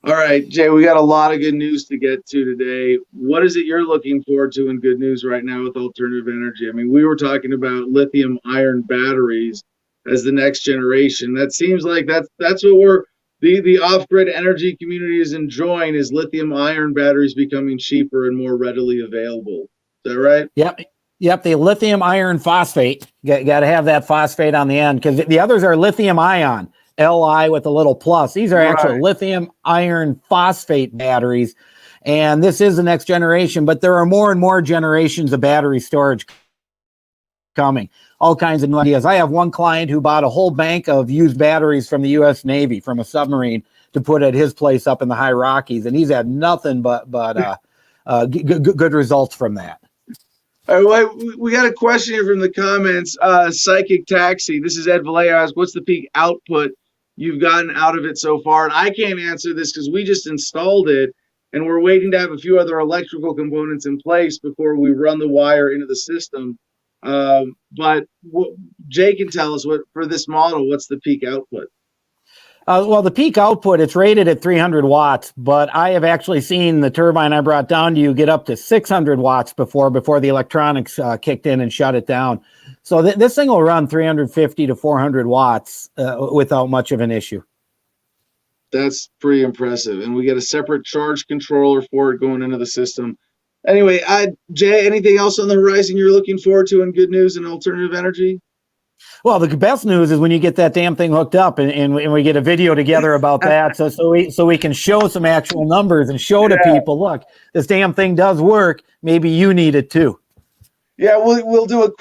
All right, Jay, we got a lot of good news to get to today. What is it you're looking forward to in good news right now with alternative energy? I mean, we were talking about lithium iron batteries as the next generation. That seems like that's what the off-grid energy community is enjoying, is lithium iron batteries becoming cheaper and more readily available. Is that right? Yep. The lithium iron phosphate, got to have that phosphate on the end, because the others are lithium ion. Li with a little plus. These are actual lithium iron phosphate batteries, and this is the next generation, but there are more and more generations of battery storage coming. All kinds of new ideas. I have one client who bought a whole bank of used batteries from the U.S. Navy, from a submarine, to put at his place up in the high Rockies, and he's had nothing but good results from that. All right, we got a question here from the comments. Psychic Taxi. This is Ed Vallejo asks, what's the peak output you've gotten out of it so far? And I can't answer this because we just installed it and we're waiting to have a few other electrical components in place before we run the wire into the system. But Jay can tell us, what for this model, what's the peak output? Well, the peak output, it's rated at 300 watts, but I have actually seen the turbine I brought down to you get up to 600 watts before the electronics kicked in and shut it down. So this thing will run 350 to 400 watts without much of an issue. That's pretty impressive. And we get a separate charge controller for it going into the system. Anyway, Jay, anything else on the horizon you're looking forward to in good news and alternative energy? Well, the best news is when you get that damn thing hooked up and we get a video together about that, so we can show some actual numbers and show to people, look, this damn thing does work. Maybe you need it too. Yeah, we'll do it.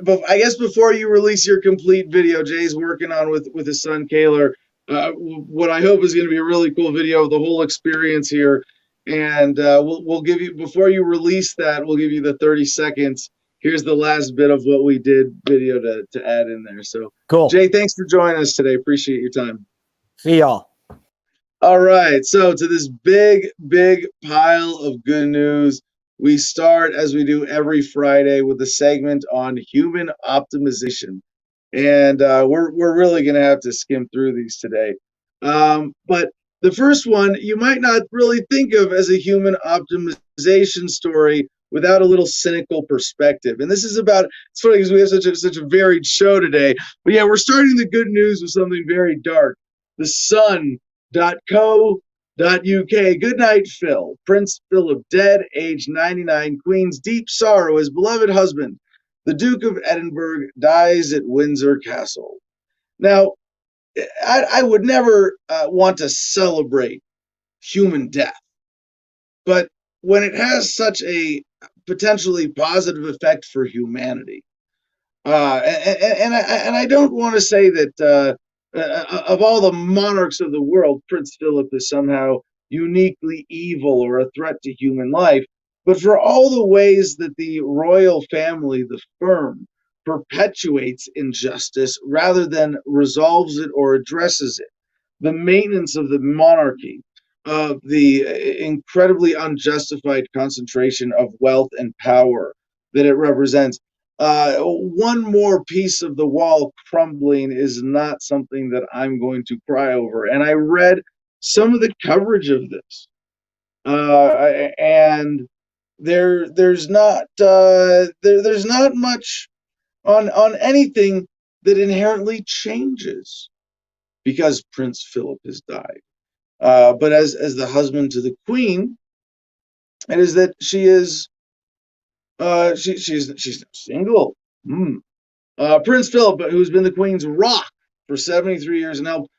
But I guess before you release your complete video, Jay's working on with his son Kaylor, what I hope is going to be a really cool video of the whole experience here. And we'll give you, before you release that, we'll give you the 30 seconds. Here's the last bit of what we did video to add in there. So cool. Jay, thanks for joining us today. Appreciate your time. See y'all. All right. So to this big pile of good news, we start, as we do every Friday, with a segment on human optimization. And we're really going to have to skim through these today. But the first one, you might not really think of as a human optimization story without a little cynical perspective. And this is about, it's funny because we have such a varied show today. But yeah, we're starting the good news with something very dark. The Sun.co.uk. Good night, Phil. Prince Philip dead, age 99. Queen's deep sorrow. His beloved husband the Duke of Edinburgh dies at Windsor Castle. Now, I would never want to celebrate human death, but when it has such a potentially positive effect for humanity, and I don't want to say that of all the monarchs of the world, Prince Philip is somehow uniquely evil or a threat to human life, but for all the ways that the royal family, the firm, perpetuates injustice rather than resolves it or addresses it, the maintenance of the monarchy, of the incredibly unjustified concentration of wealth and power that it represents. One more piece of the wall crumbling is not something that I'm going to cry over. And I read some of the coverage of this, and there's not much on anything that inherently changes because Prince Philip has died. But as the husband to the Queen, it is that she is she's now single. Prince Philip, who's been the Queen's rock for 73 years and helped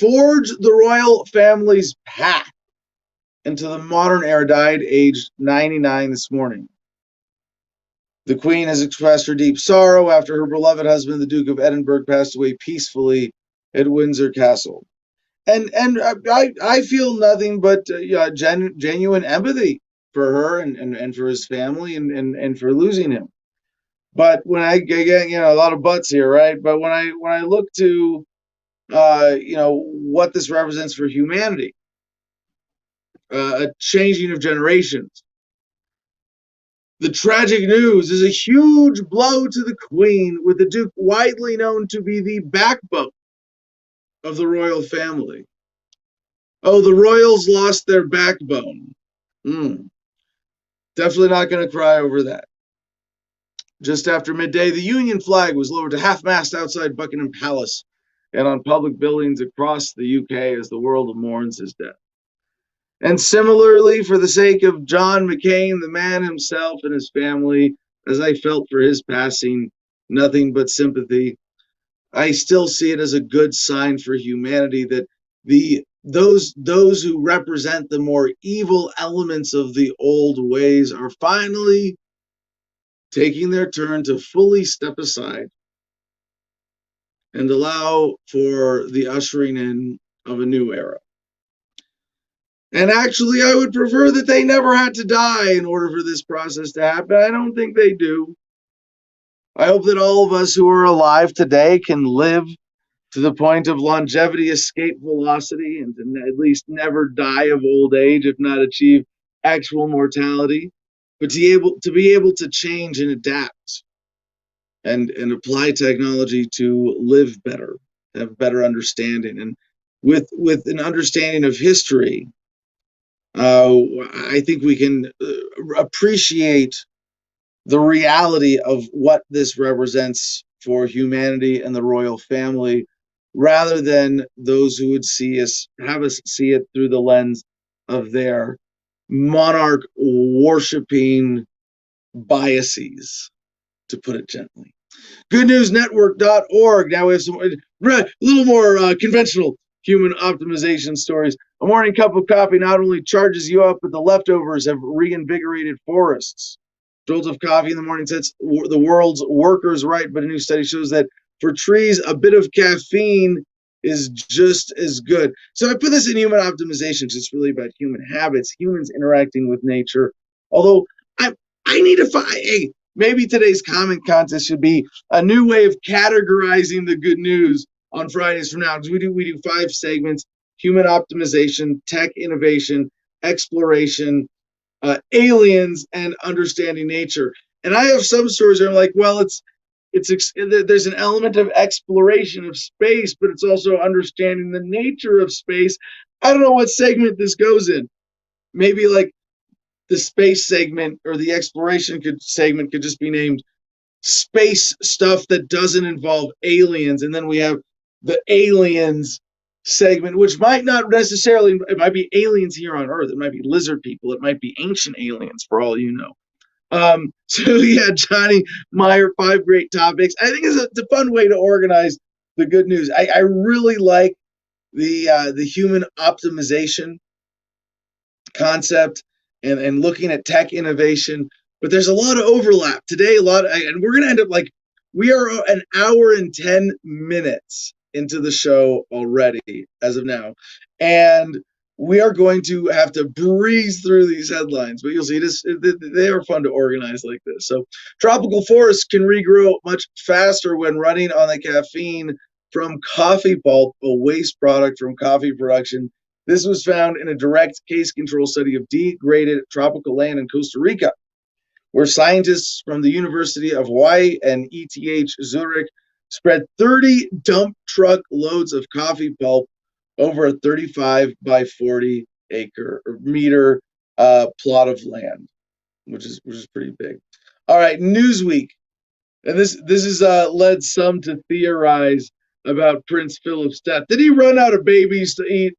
forge the royal family's path into the modern era, died aged 99 this morning. The Queen has expressed her deep sorrow after her beloved husband, the Duke of Edinburgh, passed away peacefully at Windsor Castle. And I feel nothing but genuine empathy for her and for his family and for losing him. But when I get a lot of buts here, right? But when I look to what this represents for humanity, a changing of generations. The tragic news is a huge blow to the Queen, with the Duke widely known to be the backbone of the royal family. Oh, the royals lost their backbone. Definitely not going to cry over that. Just after midday, the Union flag was lowered to half-mast outside Buckingham Palace and on public buildings across the UK as the world mourns his death. And similarly, for the sake of John McCain, the man himself and his family, as I felt for his passing, nothing but sympathy, I still see it as a good sign for humanity that those who represent the more evil elements of the old ways are finally taking their turn to fully step aside and allow for the ushering in of a new era. And actually, I would prefer that they never had to die in order for this process to happen. I don't think they do. I hope that all of us who are alive today can live to the point of longevity, escape velocity, and to at least never die of old age, if not achieve actual mortality, but to be able to change and adapt and apply technology to live better, have better understanding. And with an understanding of history, I think we can appreciate the reality of what this represents for humanity and the royal family, rather than those who would have us see it through the lens of their monarch worshipping biases, to put it gently. GoodNewsNetwork.org. Now we have some a little more conventional human optimization stories. A morning cup of coffee not only charges you up, but the leftovers have reinvigorated forests. Jolt of coffee in the morning sets the world's workers right, but a new study shows that for trees, a bit of caffeine is just as good. So I put this in human optimization because it's really about human habits, humans interacting with nature. Although I need to find, maybe today's comment contest should be a new way of categorizing the good news on Fridays from now, because we do 5 segments: human optimization, tech innovation, exploration, aliens, and understanding nature. And I have some stories where I'm like, well, there's an element of exploration of space, but it's also understanding the nature of space. I don't know what segment this goes in. Maybe like the space segment or the exploration segment could just be named space stuff that doesn't involve aliens, and then we have the aliens segment, which might not necessarily, it might be aliens here on Earth, it might be lizard people, it might be ancient aliens for all you know. So yeah, Johnny Meyer, 5 great topics. I think it's a fun way to organize the good news. I really like the human optimization concept and looking at tech innovation, but there's a lot of overlap today. And we're gonna end up like we are an hour and 10 minutes into the show already as of now, and we are going to have to breeze through these headlines, but you'll see they are fun to organize like this. So tropical forests can regrow much faster when running on the caffeine from coffee pulp, a waste product from coffee production. This was found in a direct case control study of degraded tropical land in Costa Rica, where scientists from the University of Hawaii and ETH Zurich spread 30 dump truck loads of coffee pulp over a 35 by 40 acre or meter plot of land, which is pretty big. All right, Newsweek, and this has led some to theorize about Prince Philip's death. Did he run out of babies to eat?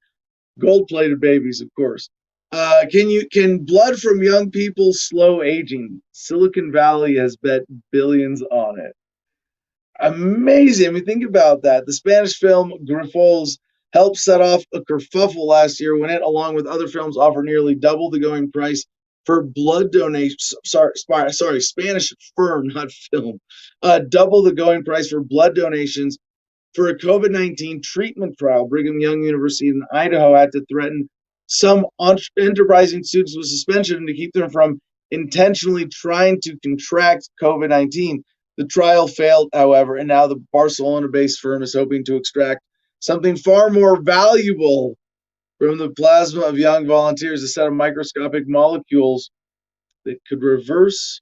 Gold-plated babies, of course. Can blood from young people slow aging? Silicon Valley has bet billions on it. Amazing. I mean, think about that. The Spanish film Grifols helped set off a kerfuffle last year when it, along with other films, offered nearly double the going price for blood donations. Sorry, Spanish firm, not film. Double the going price for blood donations for a COVID-19 treatment trial. Brigham Young University in Idaho had to threaten some enterprising students with suspension to keep them from intentionally trying to contract COVID-19. The trial failed, however, and now the Barcelona-based firm is hoping to extract something far more valuable from the plasma of young volunteers, a set of microscopic molecules that could reverse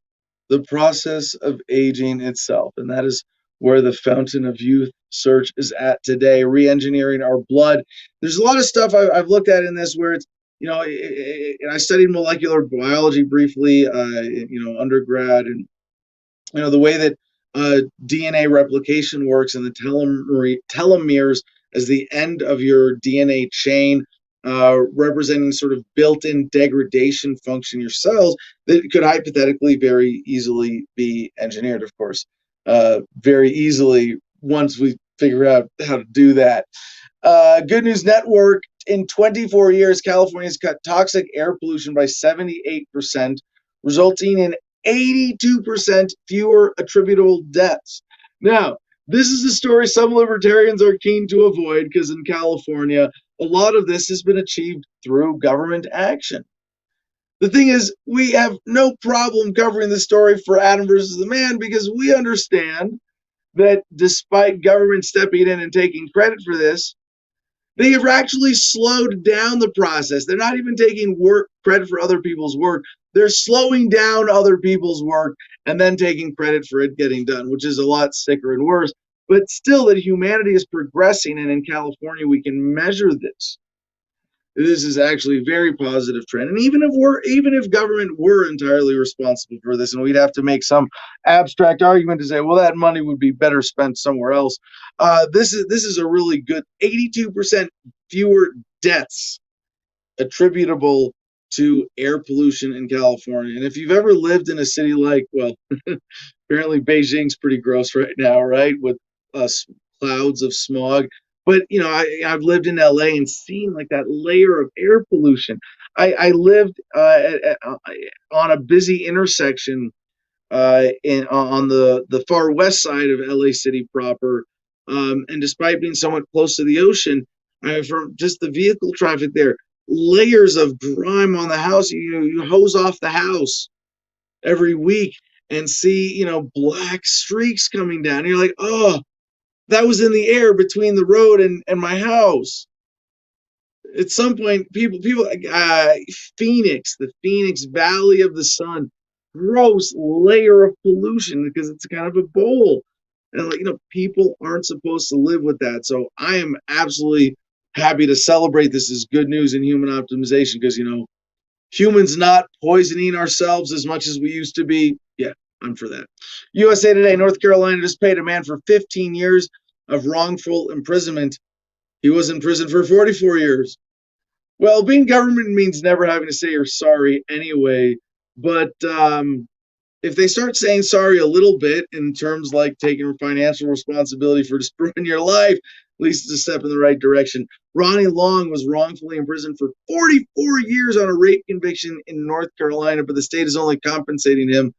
the process of aging itself. And that is where the Fountain of Youth search is at today, re-engineering our blood. There's a lot of stuff I've looked at in this where it's, and I studied molecular biology briefly, undergrad, and the way that DNA replication works and the telomeres as the end of your DNA chain, representing sort of built-in degradation function in your cells that could hypothetically very easily be engineered, of course, very easily once we figure out how to do that. Good News Network, in 24 years, California has cut toxic air pollution by 78%, resulting in 82% fewer attributable deaths. Now, this is a story some libertarians are keen to avoid because in California, a lot of this has been achieved through government action. The thing is, we have no problem covering the story for Adam versus the Man because we understand that despite government stepping in and taking credit for this, they have actually slowed down the process. They're not even taking credit for other people's work. They're slowing down other people's work and then taking credit for it getting done, which is a lot sicker and worse. But still, that humanity is progressing, and in California, we can measure this. This is actually a very positive trend. And even if government were entirely responsible for this, and we'd have to make some abstract argument to say, well, that money would be better spent somewhere else. This is a really good 82% fewer deaths attributable to air pollution in California. And if you've ever lived in a city like, well, apparently Beijing's pretty gross right now, right? With clouds of smog. But, I've lived in LA and seen like that layer of air pollution. I lived on a busy intersection on the far west side of LA City proper. And despite being somewhat close to the ocean, from just the vehicle traffic there, layers of grime on the house. You hose off the house every week and see, black streaks coming down. And you're like, oh, that was in the air between the road and my house. At some point, people, Phoenix, the Phoenix Valley of the Sun, gross layer of pollution because it's kind of a bowl. And people aren't supposed to live with that. So I am absolutely happy to celebrate this as good news in human optimization because, humans not poisoning ourselves as much as we used to be. Yeah, I'm for that. USA Today, North Carolina just paid a man for 15 years of wrongful imprisonment. He was in prison for 44 years. Well, being government means never having to say you're sorry anyway. But if they start saying sorry a little bit in terms like taking financial responsibility for destroying your life, at least it's a step in the right direction. Ronnie Long was wrongfully imprisoned for 44 years on a rape conviction in North Carolina, but the state is only compensating him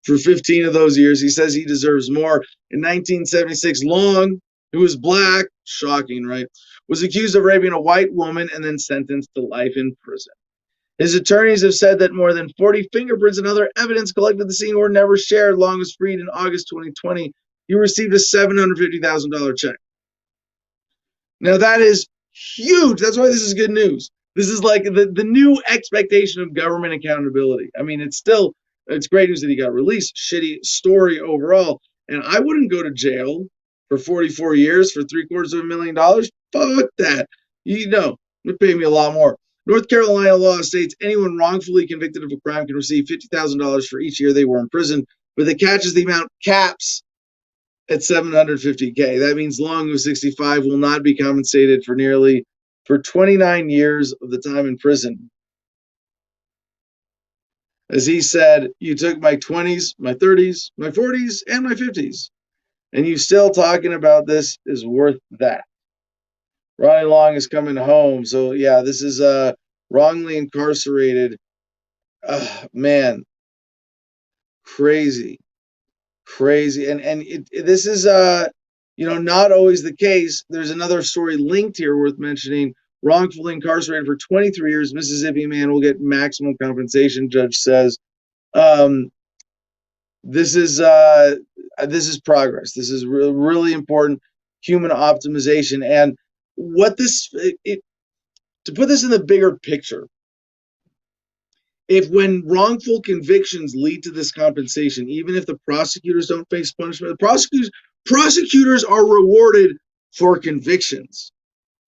for 15 of those years. He says he deserves more. In 1976, Long, who was black, shocking, right, was accused of raping a white woman and then sentenced to life in prison. His attorneys have said that more than 40 fingerprints and other evidence collected at the scene were never shared. Long was freed in August 2020. He received a $750,000 check. Now that is huge. That's why this is good news. This is like the new expectation of government accountability. I mean, it's great news that he got released. Shitty story overall. And I wouldn't go to jail for 44 years for $750,000. Fuck that. You know, it pay me a lot more. North Carolina law states anyone wrongfully convicted of a crime can receive $50,000 for each year they were in prison, but the catch is the amount caps at $750K. That means Long, who's 65, will not be compensated for 29 years of the time in prison. As he said, you took my 20s, my 30s, my 40s, and my 50s, and you still talking about this is worth that. Ronnie Long is coming home. So, yeah, this is wrongly incarcerated. Man, crazy. And this is, not always the case. There's another story linked here worth mentioning. Wrongfully incarcerated for 23 years, Mississippi man will get maximum compensation, judge says. This is progress. This is really important human optimization. And what to put this in the bigger picture, if when wrongful convictions lead to this compensation, even if the prosecutors don't face punishment, the prosecutors are rewarded for convictions,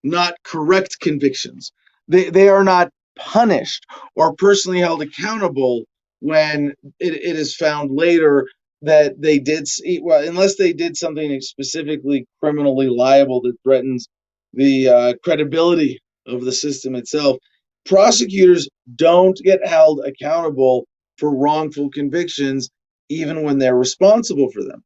not correct convictions. They are not punished or personally held accountable when it is found later that they did, well, unless they did something specifically criminally liable that threatens the credibility of the system itself. Prosecutors don't get held accountable for wrongful convictions, even when they're responsible for them.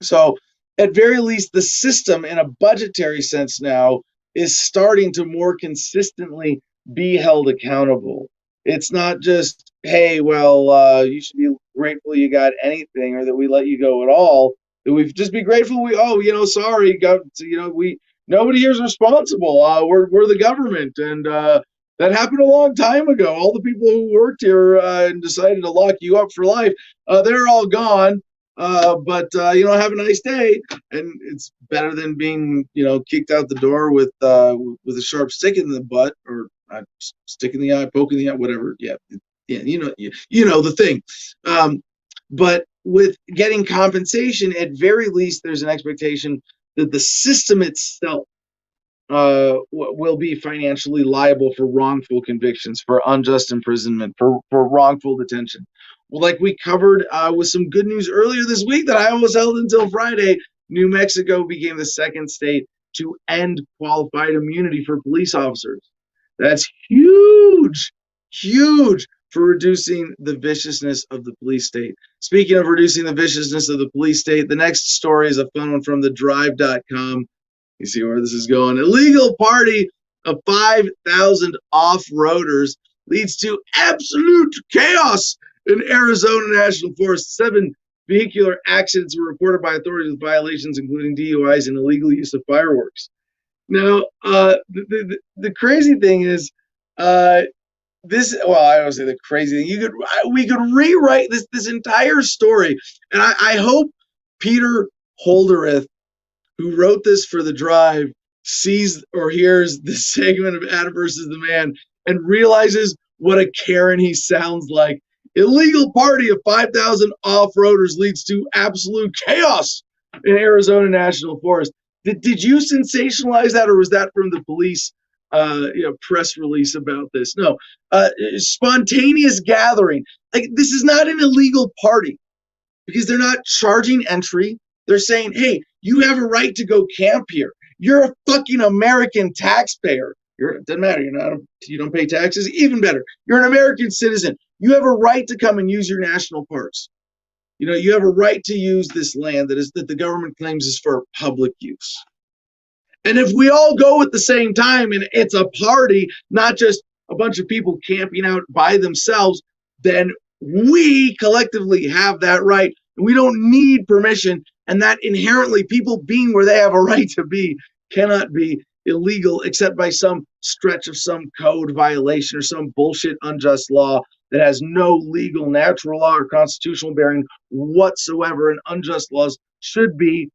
So, at very least, the system, in a budgetary sense now, is starting to more consistently be held accountable. It's not just, hey, well, you should be grateful you got anything, or that we let you go at all. That we just be grateful sorry, nobody here is responsible. We're the government, and that happened a long time ago. All the people who worked here and decided to lock you up for life, they're all gone. But have a nice day. And it's better than being, kicked out the door with a sharp stick in the butt, or a stick in the eye, poke in the eye, whatever. Yeah, the thing. But with getting compensation, at very least, there's an expectation that the system itself will be financially liable for wrongful convictions, for unjust imprisonment, for wrongful detention. Well, like we covered with some good news earlier this week that I almost held until Friday, New Mexico became the second state to end qualified immunity for police officers. That's huge for reducing the viciousness of the police state. Speaking of reducing the viciousness of the police state, the next story is a fun one from thedrive.com. You see where this is going. Illegal party of 5,000 off-roaders leads to absolute chaos in Arizona National Forest. 7 vehicular accidents were reported by authorities with violations, including DUIs and illegal use of fireworks. Now, the crazy thing is, I don't say the crazy thing. We could rewrite this entire story, and I hope Peter Holderith, who wrote this for The Drive, sees or hears this segment of Adam versus the Man and realizes what a Karen he sounds like. Illegal party of 5,000 off-roaders leads to absolute chaos in Arizona National Forest. Did you sensationalize that, or was that from the police press release about this? No. Spontaneous gathering. Like, this is not an illegal party because they're not charging entry. They're saying, hey, you have a right to go camp here. You're a fucking American taxpayer. It doesn't matter. You don't pay taxes. Even better. You're an American citizen. You have a right to come and use your national parks. You have a right to use this land that the government claims is for public use. And if we all go at the same time and it's a party, not just a bunch of people camping out by themselves, then we collectively have that right. We don't need permission. And that inherently, people being where they have a right to be cannot be illegal except by some stretch of some code violation or some bullshit unjust law that has no legal, natural law, or constitutional bearing whatsoever. And unjust laws should be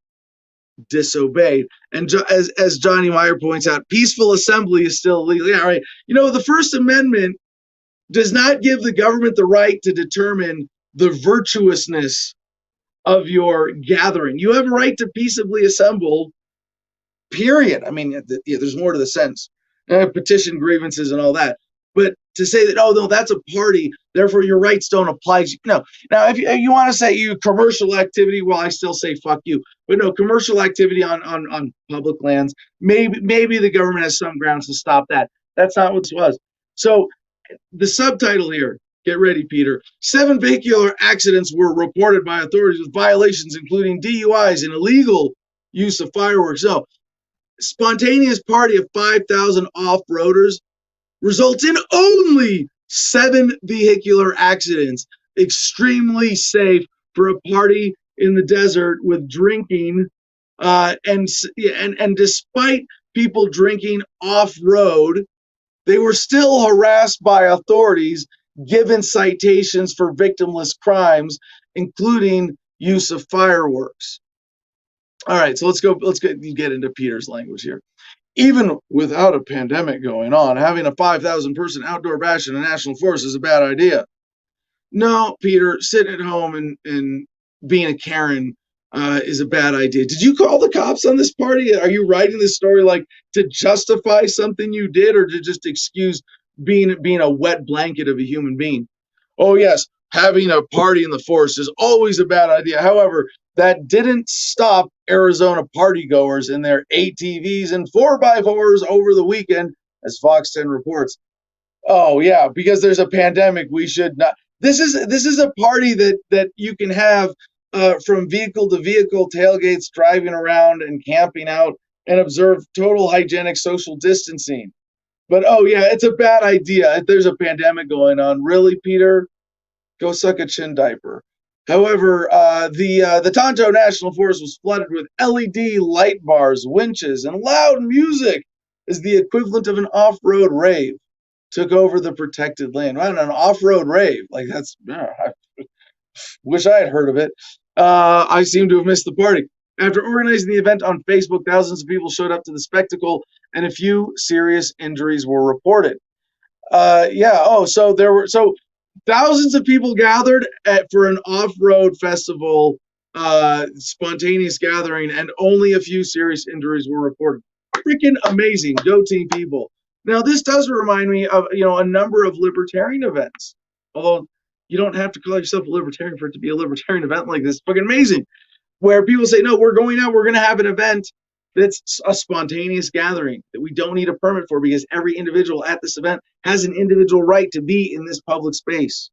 disobeyed. And as Johnny Meyer points out, peaceful assembly is still illegal. Yeah, right. The First Amendment does not give the government the right to determine the virtuousness of your gathering. You have a right to peaceably assemble, period. I mean, there's more to the sentence. Petition grievances and all that. But to say that, oh, no, that's a party, therefore your rights don't apply. No. Now, if you want to say commercial activity, well, I still say fuck you. But no, commercial activity on public lands, maybe the government has some grounds to stop that. That's not what this was. So the subtitle here, get ready, Peter. 7 vehicular accidents were reported by authorities with violations, including DUIs and illegal use of fireworks. So, spontaneous party of 5,000 off-roaders results in only 7 vehicular accidents. Extremely safe for a party in the desert with drinking, and despite people drinking off-road, they were still harassed by authorities, given citations for victimless crimes, including use of fireworks. All right, so let's get into Peter's language here. Even without a pandemic going on, having a 5,000 person outdoor bash in a national forest is a bad idea. No, Peter, sitting at home and being a Karen is a bad idea. Did you call the cops on this party? Are you writing this story like to justify something you did, or to just excuse being a wet blanket of a human being? Oh yes, having a party in the forest is always a bad idea. However, that didn't stop Arizona partygoers in their ATVs and 4x4s over the weekend, as Fox 10 reports. Oh yeah, because there's a pandemic, we should not. This is a party that you can have from vehicle to vehicle, tailgates, driving around and camping out, and observe total hygienic social distancing. But oh yeah, it's a bad idea if there's a pandemic going on. Really, Peter? Go suck a chin diaper. However, the Tonto National Forest was flooded with LED light bars, winches, and loud music as the equivalent of an off-road rave took over the protected land. Right, an off-road rave. Like that's, I wish I had heard of it. I seem to have missed the party. After organizing the event on Facebook, thousands of people showed up to the spectacle, and a few serious injuries were reported. So thousands of people gathered for an off-road festival, spontaneous gathering, and only a few serious injuries were reported. Freaking amazing. Go team people. Now, this does remind me of, a number of libertarian events. Although you don't have to call yourself a libertarian for it to be a libertarian event like this. Fucking amazing. Where people say, no, we're going out, we're going to have an event that's a spontaneous gathering that we don't need a permit for, because every individual at this event has an individual right to be in this public space.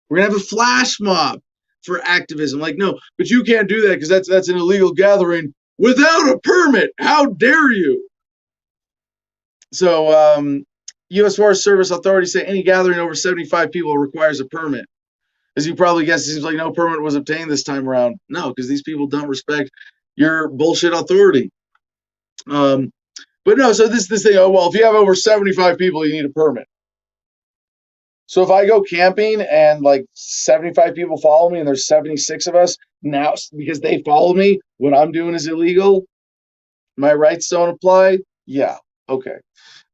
We're going to have a flash mob for activism. Like, no, but you can't do that because that's an illegal gathering without a permit. How dare you? So, U.S. Forest Service authorities say any gathering over 75 people requires a permit. As you probably guessed, it seems like no permit was obtained this time around. No, because these people don't respect your bullshit authority. But no, so this thing, oh, well, if you have over 75 people, you need a permit. So if I go camping and like 75 people follow me and there's 76 of us, now because they follow me, what I'm doing is illegal? My rights don't apply? Yeah, okay.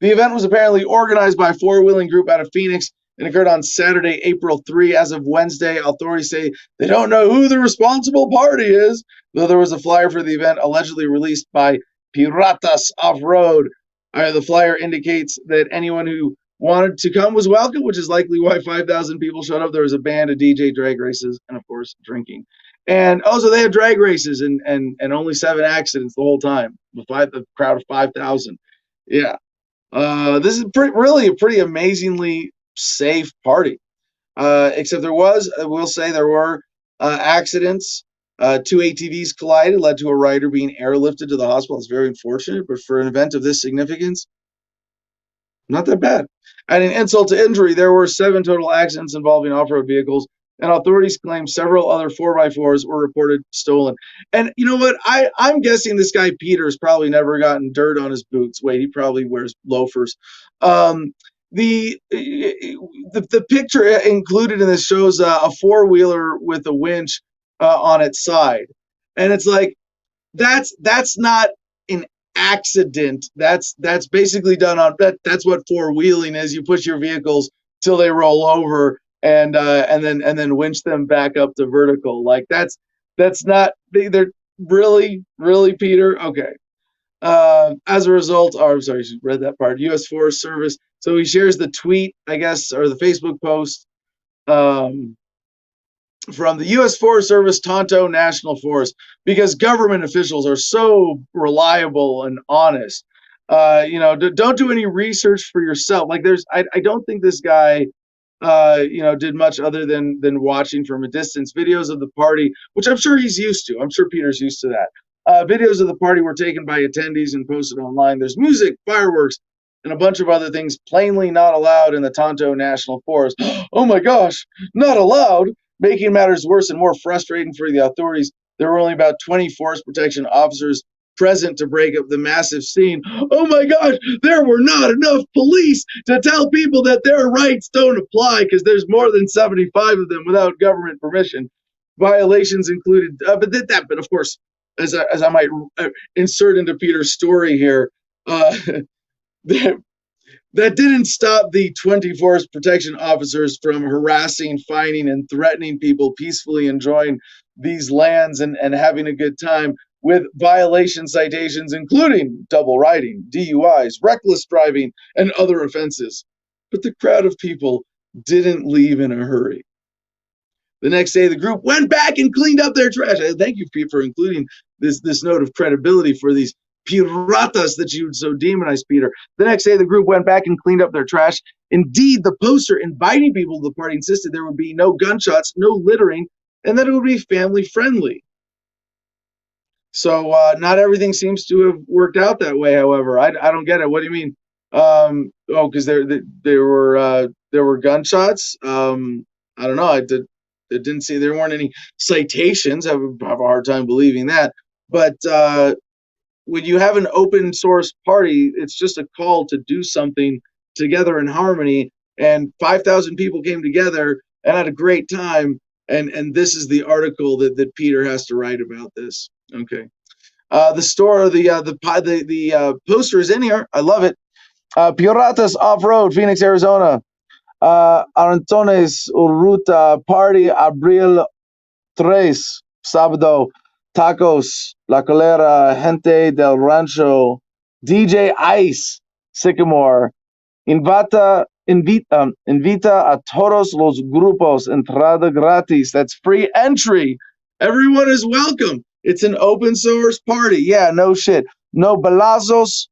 The event was apparently organized by a four-wheeling group out of Phoenix and occurred on Saturday, April 3. As of Wednesday, authorities say they don't know who the responsible party is, though there was a flyer for the event allegedly released by Piratas Off-Road. The flyer indicates that anyone who wanted to come was welcome, which is likely why 5,000 people showed up. There was a band, a DJ, drag races, and of course, drinking. And also they had drag races and only 7 accidents the whole time. The crowd of 5,000. Yeah. This is really a pretty amazingly safe party. Except there were accidents. Two ATVs collided, led to a rider being airlifted to the hospital. It's very unfortunate, but for an event of this significance, not that bad. And in insult to injury, there were 7 total accidents involving off-road vehicles, and authorities claim several other 4x4s were reported stolen. And you know what? I'm guessing this guy Peter's probably never gotten dirt on his boots. Wait, he probably wears loafers. The picture included in this shows a 4-wheeler with a winch on its side, and it's like that's not an accident. That's basically done on that. That's what 4-wheeling is. You push your vehicles till they roll over, and then winch them back up to vertical. Like that's not. They're really Peter. Okay. As a result, I'm sorry, you read that part. U.S. Forest Service. So he shares the tweet, I guess, or the Facebook post from the U.S. Forest Service, Tonto National Forest, because government officials are so reliable and honest. Don't do any research for yourself. Like I don't think this guy, did much other than watching from a distance. Videos of the party, which I'm sure he's used to. I'm sure Peter's used to that. Videos of the party were taken by attendees and posted online. There's music, fireworks, and a bunch of other things plainly not allowed in the Tonto National Forest. Oh my gosh, not allowed! Making matters worse and more frustrating for the authorities, there were only about 20 forest protection officers present to break up the massive scene. Oh my gosh, there were not enough police to tell people that their rights don't apply because there's more than 75 of them without government permission. Violations included, but of course, as I might insert into Peter's story here, that didn't stop the 20 forest protection officers from harassing, fining, and threatening people peacefully enjoying these lands and having a good time with violation citations, including double riding, DUIs, reckless driving, and other offenses. But the crowd of people didn't leave in a hurry. The next day, the group went back and cleaned up their trash. Thank you, Pete, for including this note of credibility for these piratas that you so demonize, Peter. The next day, the group went back and cleaned up their trash. Indeed, the poster inviting people to the party insisted there would be no gunshots, no littering, and that it would be family friendly. So not everything seems to have worked out that way. However, I don't get it. What do you mean? Because there were gunshots. I don't know. I didn't see there weren't any citations. I would have a hard time believing that. But when you have an open source party, it's just a call to do something together in harmony. And 5,000 people came together and had a great time. And this is the article that Peter has to write about this. Okay. The poster is in here. I love it. Piratas Off-Road, Phoenix, Arizona. Arantones Ruta Party Abril 3, Sábado. Tacos, La Colera, Gente del Rancho, DJ Ice, Sycamore. Invita a todos los grupos, entrada gratis. That's free entry. Everyone is welcome. It's an open source party. Yeah, no shit. No balazos.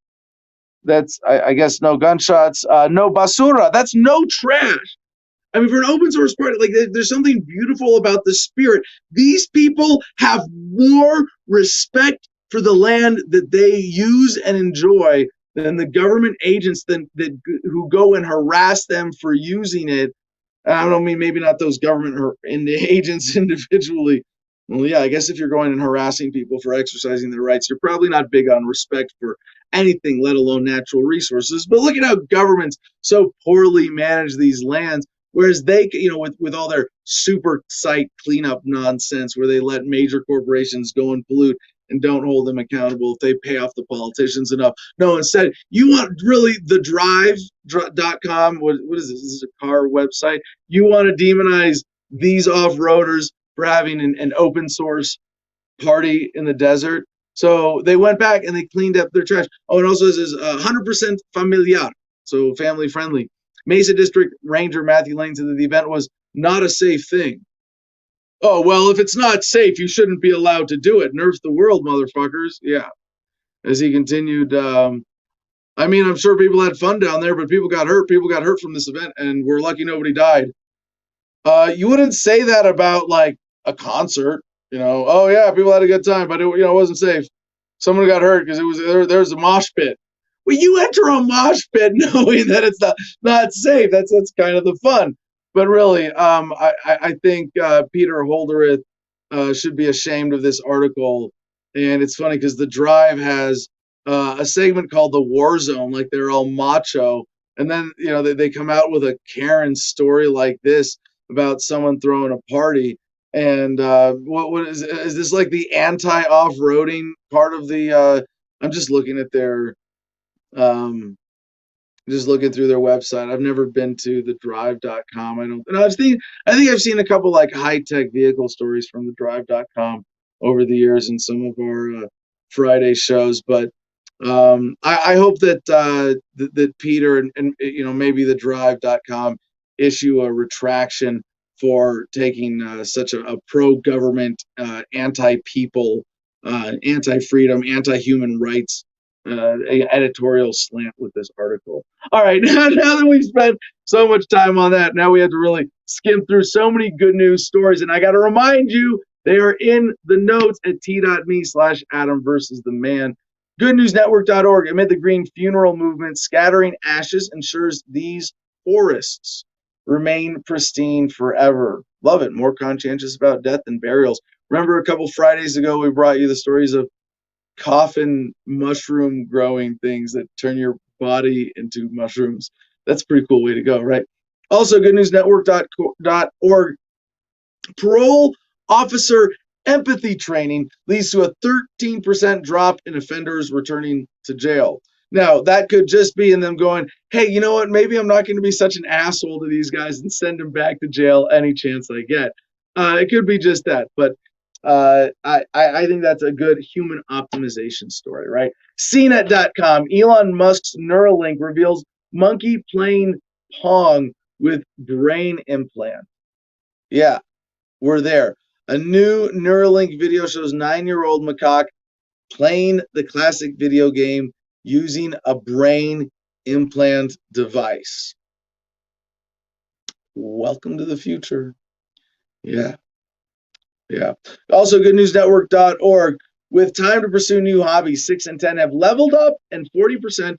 That's, I guess, no gunshots. No basura. That's no trash. I mean, for an open source party, like there's something beautiful about the spirit. These people have more respect for the land that they use and enjoy than the government agents who go and harass them for using it. I don't mean maybe not those government agents individually. Well, yeah, I guess if you're going and harassing people for exercising their rights, you're probably not big on respect for anything, let alone natural resources. But look at how governments so poorly manage these lands. Whereas they, with all their super site cleanup nonsense, where they let major corporations go and pollute and don't hold them accountable if they pay off the politicians enough. No, instead, you want really the drive.com. What is this? This is a car website. You want to demonize these off-roaders for having an open source party in the desert. So they went back and they cleaned up their trash. Oh, and also this is 100% familiar, so family friendly. Mesa District Ranger Matthew Lane said that the event was not a safe thing. Oh, well, if it's not safe, you shouldn't be allowed to do it. Nerf the world, motherfuckers. Yeah. As he continued, I'm sure people had fun down there, but people got hurt. People got hurt from this event, and we're lucky nobody died. You wouldn't say that about, like, a concert. Oh yeah, people had a good time, but it wasn't safe. Someone got hurt because there's a mosh pit. Well, you enter a mosh pit knowing that it's not safe. That's kind of the fun. But really, I think Peter Holderith should be ashamed of this article. And it's funny because The Drive has a segment called The War Zone, like they're all macho. And then, they come out with a Karen story like this about someone throwing a party. And what is this, like the anti-off-roading part of the I'm just looking at their just looking through their website. I've never been to thedrive.com. I think I've seen a couple like high-tech vehicle stories from thedrive.com over the years in some of our Friday shows, but I hope that that Peter and maybe thedrive.com issue a retraction for taking such a pro-government, anti-people, anti-freedom, anti-human rights editorial slant with this article. All right, now that we've spent so much time on that, now we have to really skim through so many good news stories. And I got to remind you, they are in the notes at t.me/Adam versus the man. GoodNewsNetwork.org. Amid the green funeral movement, scattering ashes ensures these forests remain pristine forever. Love it. More conscientious about death and burials. Remember a couple Fridays ago, we brought you the stories of coffin mushroom growing things that turn your body into mushrooms. That's a pretty cool way to go, right? Also, goodnewsnetwork.org. Parole officer empathy training leads to a 13% drop in offenders returning to jail. Now, that could just be in them going, hey, you know what? Maybe I'm not going to be such an asshole to these guys and send them back to jail any chance I get. It could be just that, but I think that's a good human optimization story, right? CNET.com. Elon Musk's Neuralink reveals monkey playing Pong with brain implant. Yeah, we're there. A new Neuralink video shows 9-year-old macaque playing the classic video game using a brain implant device. Welcome to the future. Yeah. Also, goodnewsnetwork.org. With time to pursue new hobbies, 6 in 10 have leveled up, and 40%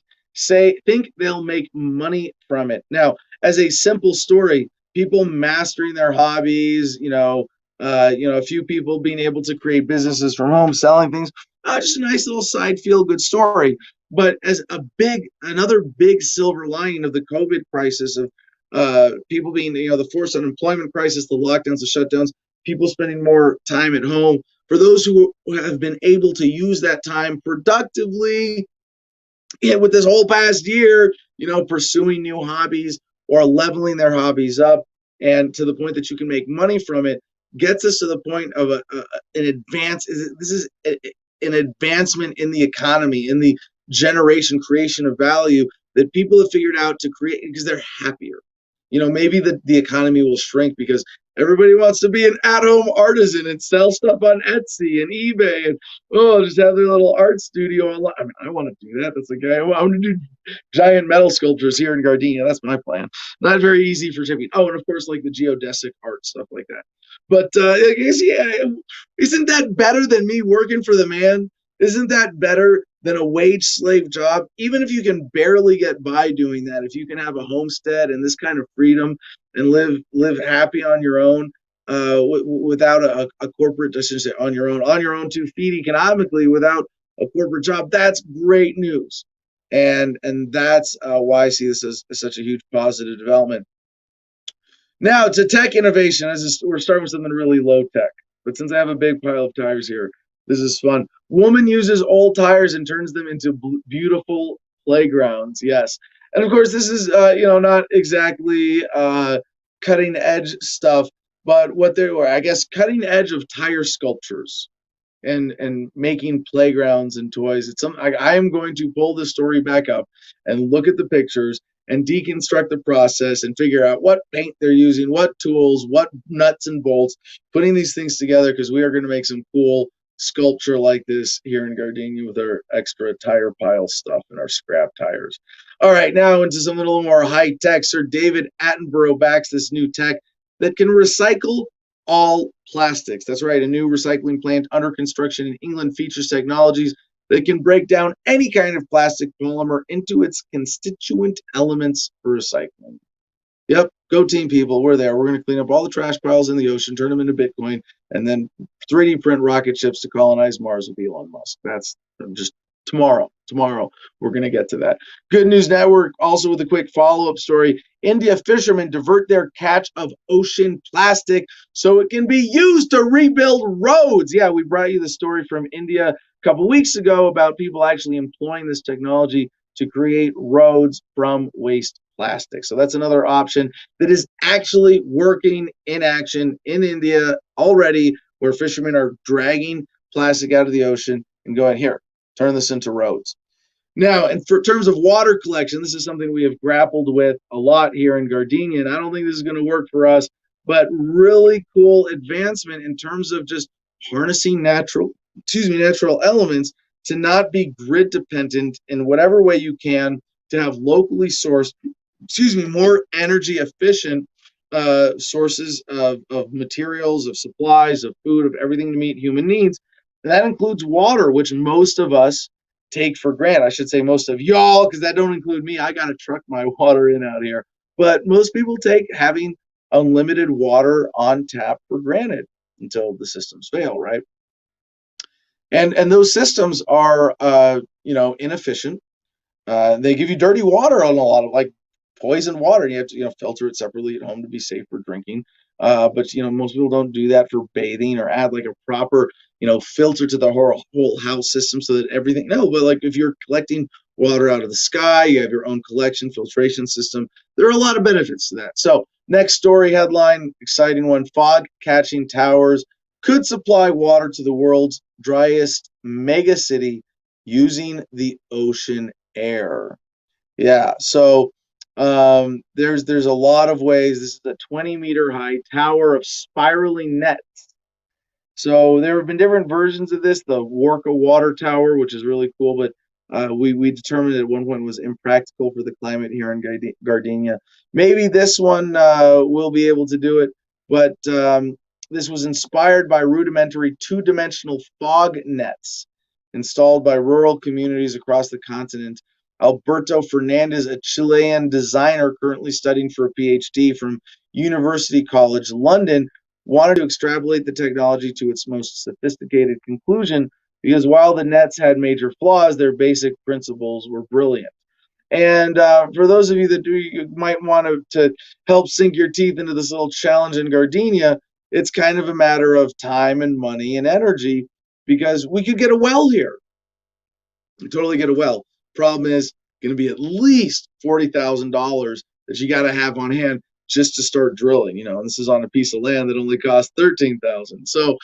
think they'll make money from it. Now, as a simple story, people mastering their hobbies, a few people being able to create businesses from home, selling things, just a nice little side feel-good story. But as another big silver lining of the COVID crisis, of people being, the forced unemployment crisis, the lockdowns, the shutdowns, people spending more time at home, for those who have been able to use that time productively with this whole past year, pursuing new hobbies or leveling their hobbies up, and to the point that you can make money from it, gets us to the point of an advance. This is an advancement in the economy, in the creation of value that people have figured out to create because they're happier. Maybe the economy will shrink because everybody wants to be an at-home artisan and sell stuff on Etsy and eBay and just have their little art studio online. I mean, I want to do that. That's the guy. I want to do giant metal sculptures here in Gardenia. That's my plan. Not very easy for shipping. Oh, and of course, like the geodesic art, stuff like that. But I guess, isn't that better than me working for the man? Isn't that better than a wage slave job? Even if you can barely get by doing that, if you can have a homestead and this kind of freedom and live happy on your own, without a corporate, I should say on your own 2 feet economically, without a corporate job, that's great news. And that's why I see this as such a huge positive development. Now to tech innovation. We're starting with something really low tech, but since I have a big pile of tires here, this is fun. Woman uses old tires and turns them into beautiful playgrounds. Yes. And of course, this is, not exactly cutting edge stuff, but what they were, I guess, cutting edge of tire sculptures and making playgrounds and toys. It's something I am going to pull this story back up and look at the pictures and deconstruct the process and figure out what paint they're using, what tools, what nuts and bolts, putting these things together, because we are going to make some cool sculpture like this here in Gardenia with our extra tire pile stuff and our scrap tires. All right, now into something a little more high tech. Sir David Attenborough backs this new tech that can recycle all plastics. That's right. A new recycling plant under construction in England features technologies that can break down any kind of plastic polymer into its constituent elements for recycling. Yep, go team, people. We're there. We're going to clean up all the trash piles in the ocean, turn them into Bitcoin, and then 3D print rocket ships to colonize Mars with Elon Musk. That's just tomorrow. Tomorrow, we're going to get to that. Good News Network, also with a quick follow-up story. India fishermen divert their catch of ocean plastic so it can be used to rebuild roads. Yeah, we brought you the story from India a couple weeks ago about people actually employing this technology to create roads from waste plastic. So that's another option that is actually working in action in India already, where fishermen are dragging plastic out of the ocean and going, here, turn this into roads. Now, and for terms of water collection, this is something we have grappled with a lot here in Gardenia, and I don't think this is going to work for us, but really cool advancement in terms of just harnessing natural elements to not be grid dependent in whatever way you can, to have locally sourced, more energy efficient sources of materials, of supplies, of food, of everything to meet human needs. And that includes water, which most of us take for granted. I should say most of y'all, because that don't include me. I got to truck my water in out here. But most people take having unlimited water on tap for granted until the systems fail, right? And those systems are, inefficient. They give you dirty water on a lot of, like, poisoned water, and you have to, filter it separately at home to be safe for drinking. But most people don't do that for bathing or add like a proper, filter to the whole house system so that everything. No, but like if you're collecting water out of the sky, you have your own collection filtration system. There are a lot of benefits to that. So next story headline, exciting one: fog catching towers could supply water to the world's driest mega city using the ocean air. Yeah, so there's a lot of ways. This is a 20-meter high tower of spiraling nets. So there have been different versions of this. The Warka Water Tower, which is really cool, but we determined at one point it was impractical for the climate here in Gardenia. Maybe this one will be able to do it, but this was inspired by rudimentary two-dimensional fog nets installed by rural communities across the continent. Alberto Fernandez, a Chilean designer currently studying for a PhD from University College London, wanted to extrapolate the technology to its most sophisticated conclusion because while the nets had major flaws, their basic principles were brilliant. And for those of you that you might want to help sink your teeth into this little challenge in Gardenia, it's kind of a matter of time and money and energy, because we could get a well here. We totally get a well. Problem is going to be at least $40,000 that you got to have on hand just to start drilling, and this is on a piece of land that only cost $13,000. So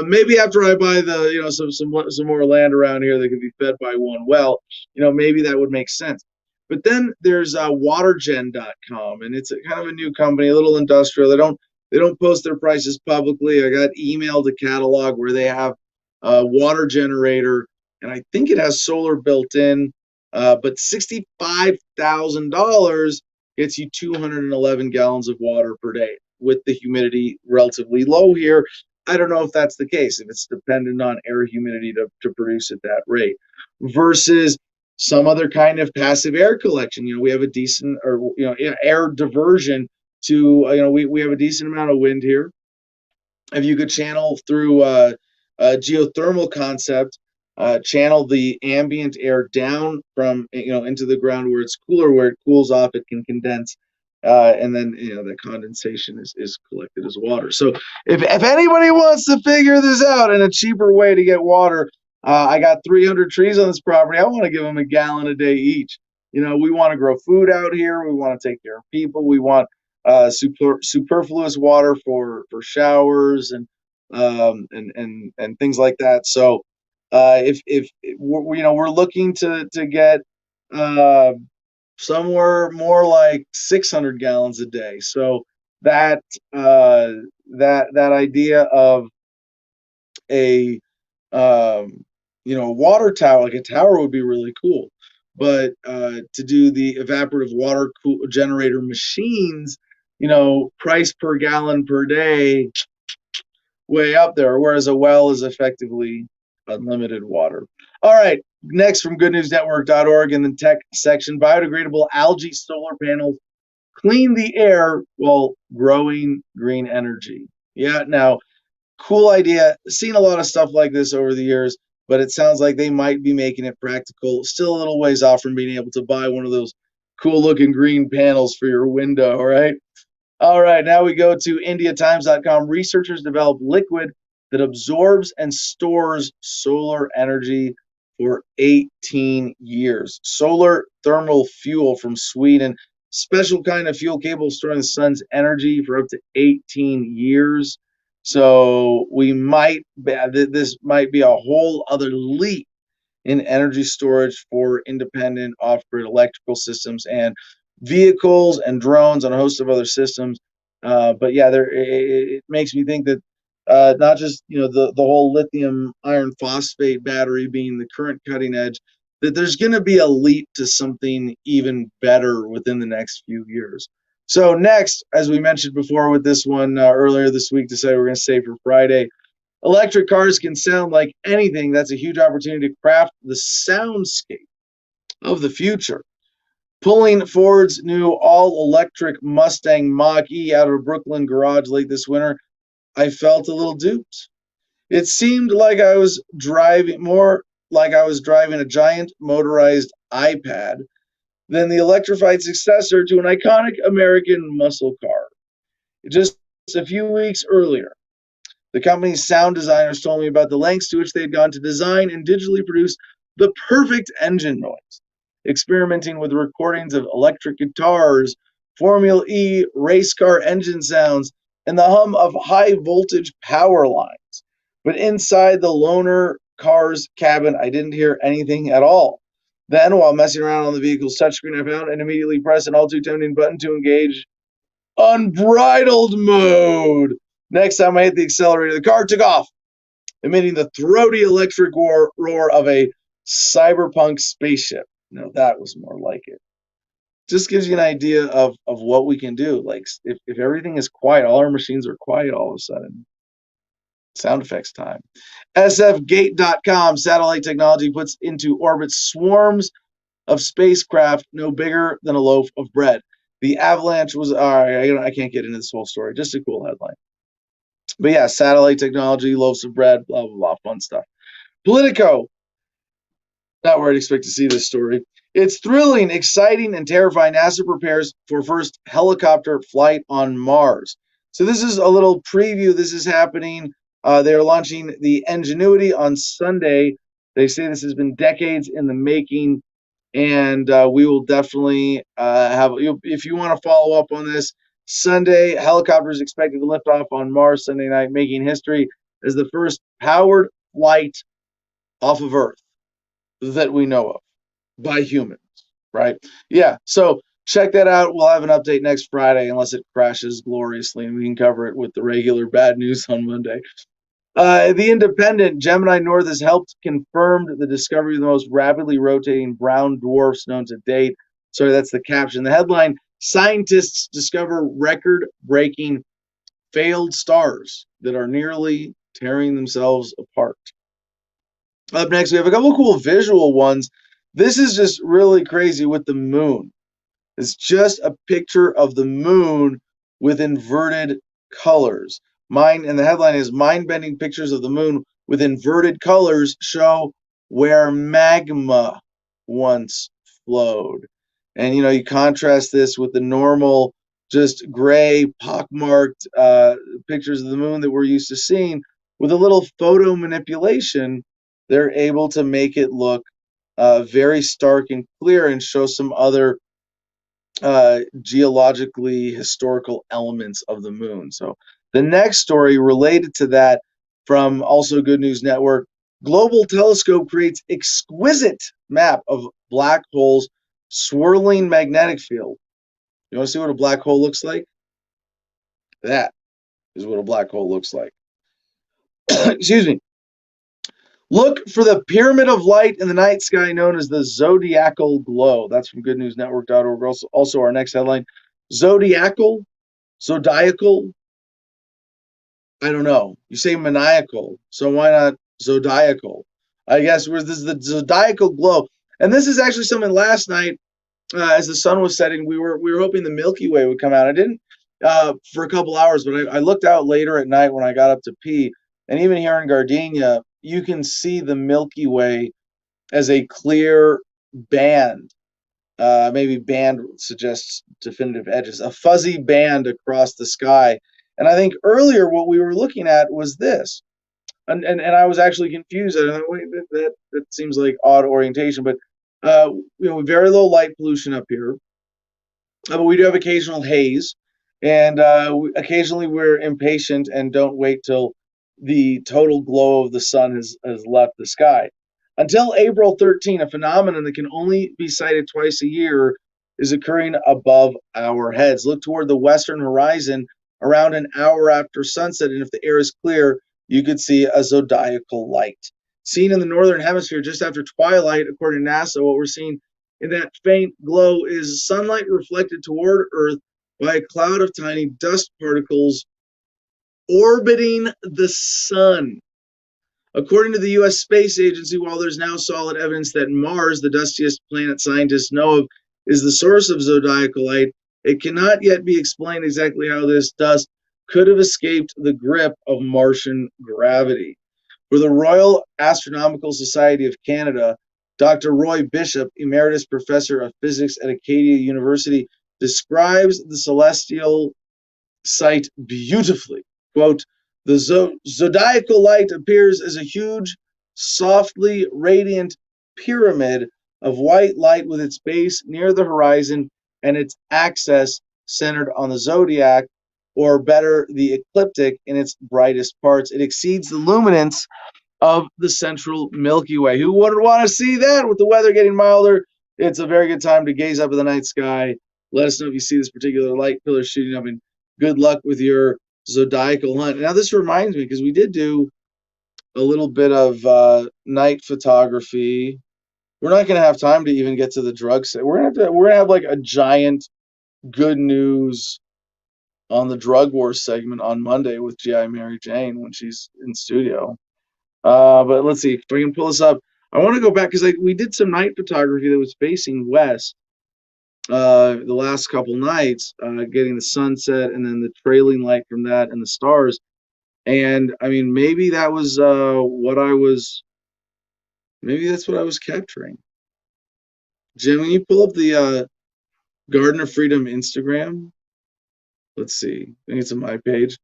maybe after I buy some more land around here that can be fed by one well, maybe that would make sense. But then there's watergen.com, and it's kind of a new company, a little industrial. They don't post their prices publicly. I got emailed a catalog where they have a water generator, and I think it has solar built in, but $65,000 gets you 211 gallons of water per day with the humidity relatively low here. I don't know if that's the case, if it's dependent on air humidity to produce at that rate, versus some other kind of passive air collection. We have a decent, air diversion to, we have a decent amount of wind here. If you could channel through a geothermal concept, channel the ambient air down from, into the ground where it's cooler, where it cools off, it can condense. And then, that condensation is collected as water. So if anybody wants to figure this out and a cheaper way to get water, I got 300 trees on this property. I want to give them a gallon a day each. We want to grow food out here. We want to take care of people. We want superfluous water for showers and things like that. So if we're looking to get somewhere more like 600 gallons a day. So that idea of a water tower, like a tower, would be really cool. But to do the evaporative water generator machines, price per gallon per day, way up there, whereas a well is effectively unlimited water. All right, next from goodnewsnetwork.org in the tech section, biodegradable algae solar panels clean the air while growing green energy. Yeah, now, cool idea. Seen a lot of stuff like this over the years, but it sounds like they might be making it practical. Still a little ways off from being able to buy one of those cool looking green panels for your window, all right? All right, now we go to IndiaTimes.com. Researchers develop liquid that absorbs and stores solar energy for 18 years. Solar thermal fuel from Sweden. Special kind of fuel capable of storing the sun's energy for up to 18 years. So this might be a whole other leap in energy storage for independent off-grid electrical systems and vehicles and drones and a host of other systems. But yeah, it makes me think that not just the whole lithium iron phosphate battery being the current cutting edge, that there's going to be a leap to something even better within the next few years. So next, as we mentioned before with this one earlier this week, decided we're going to save for Friday. Electric cars can sound like anything. That's a huge opportunity to craft the soundscape of the future. Pulling Ford's new all-electric Mustang Mach-E out of a Brooklyn garage late this winter, I felt a little duped. It seemed like I was driving a giant motorized iPad than the electrified successor to an iconic American muscle car. Just a few weeks earlier, the company's sound designers told me about the lengths to which they had gone to design and digitally produce the perfect engine noise, experimenting with recordings of electric guitars, Formula E race car engine sounds, and the hum of high-voltage power lines. But inside the loaner car's cabin, I didn't hear anything at all. Then, while messing around on the vehicle's touchscreen, I found and immediately pressed an all-too-tempting button to engage unbridled mode. Next time I hit the accelerator, the car took off, emitting the throaty electric roar of a cyberpunk spaceship. No, that was more like it. Just gives you an idea of what we can do. Like, if everything is quiet, all our machines are quiet all of a sudden. Sound effects time. SFGate.com. Satellite technology puts into orbit swarms of spacecraft no bigger than a loaf of bread. The avalanche was, all right, I can't get into this whole story. Just a cool headline. But yeah, satellite technology, loaves of bread, blah, blah, blah, fun stuff. Politico. Not where I'd expect to see this story. It's thrilling, exciting, and terrifying. NASA prepares for first helicopter flight on Mars. So this is a little preview. This is happening. They're launching the Ingenuity on Sunday. They say this has been decades in the making, and we will definitely if you want to follow up on this, Sunday, helicopters expected to lift off on Mars Sunday night, making history as the first powered flight off of Earth that we know of by humans, right? Yeah, so check that out. We'll have an update next Friday, unless it crashes gloriously, and we can cover it with the regular bad news on Monday. The Independent, Gemini North has helped confirm the discovery of the most rapidly rotating brown dwarfs known to date. Sorry, that's the caption. The headline, scientists discover record-breaking failed stars that are nearly tearing themselves apart. Up next, we have a couple of cool visual ones. This is just really crazy with the moon. It's just a picture of the moon with inverted colors. And the headline is mind-bending pictures of the moon with inverted colors show where magma once flowed. And, you contrast this with the normal, just gray, pockmarked pictures of the moon that we're used to seeing. With a little photo manipulation, they're able to make it look very stark and clear and show some other geologically historical elements of the moon. So the next story related to that from also Good News Network, Global Telescope creates exquisite map of black holes swirling magnetic field. You want to see what a black hole looks like? That is what a black hole looks like. Excuse me. Look for the pyramid of light in the night sky known as the zodiacal glow. That's from goodnewsnetwork.org. Also, our next headline, zodiacal. I don't know. You say maniacal, so why not zodiacal? I guess this is the zodiacal glow. And this is actually something last night, as the sun was setting, we were hoping the Milky Way would come out. I didn't for a couple hours, but I looked out later at night when I got up to pee, and even here in Gardenia, you can see the Milky Way as a clear band. Maybe band suggests definitive edges, a fuzzy band across the sky. And I think earlier what we were looking at was this. And I was actually confused. I thought, wait, that seems like odd orientation, but very low light pollution up here. But we do have occasional haze, and occasionally we're impatient and don't wait till the total glow of the sun has left the sky. Until April 13, a phenomenon that can only be sighted twice a year is occurring above our heads. Look toward the western horizon around an hour after sunset, and if the air is clear, you could see a zodiacal light. Seen in the northern hemisphere just after twilight, according to NASA, what we're seeing in that faint glow is sunlight reflected toward Earth by a cloud of tiny dust particles orbiting the sun. According to the U.S. Space Agency, while there's now solid evidence that Mars, the dustiest planet scientists know of, is the source of zodiacal light, it cannot yet be explained exactly how this dust could have escaped the grip of Martian gravity. For the Royal Astronomical Society of Canada, Dr. Roy Bishop, Emeritus Professor of Physics at Acadia University, describes the celestial sight beautifully. Quote, the zodiacal light appears as a huge, softly radiant pyramid of white light with its base near the horizon and its axis centered on the zodiac, or better, the ecliptic in its brightest parts. It exceeds the luminance of the central Milky Way. Who wouldn't want to see that? With the weather getting milder, it's a very good time to gaze up at the night sky. Let us know if you see this particular light pillar shooting up, and good luck with your zodiacal hunt. Now, this reminds me, because we did do a little bit of night photography. We're not going to have time to even get to the drug set. We're gonna have like a giant good news on the drug war segment on Monday with GI Mary Jane when she's in studio. But let's see if I can pull this up. I want to go back because we did some night photography that was facing west the last couple nights, getting the sunset and then the trailing light from that and the stars. And I mean, maybe that was maybe that's what I was capturing. Jim, when you pull up the Garden of Freedom Instagram, let's see. I think it's on my page.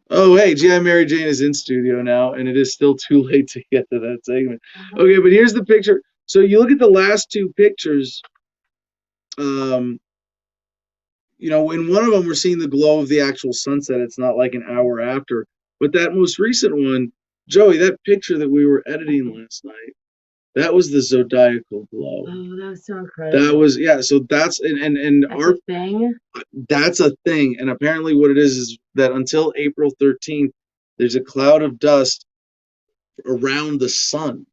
Oh, hey, GI Mary Jane is in studio now, and it is still too late to get to that segment. Okay, but here's the picture. So you look at the last two pictures. In one of them, we're seeing the glow of the actual sunset. It's not like an hour after. But that most recent one, Joey, that picture that we were editing last night, that was the zodiacal glow. Oh, that was so incredible. That was, yeah. So that's that's our thing. That's a thing, and apparently, what it is that until April 13th, there's a cloud of dust around the sun.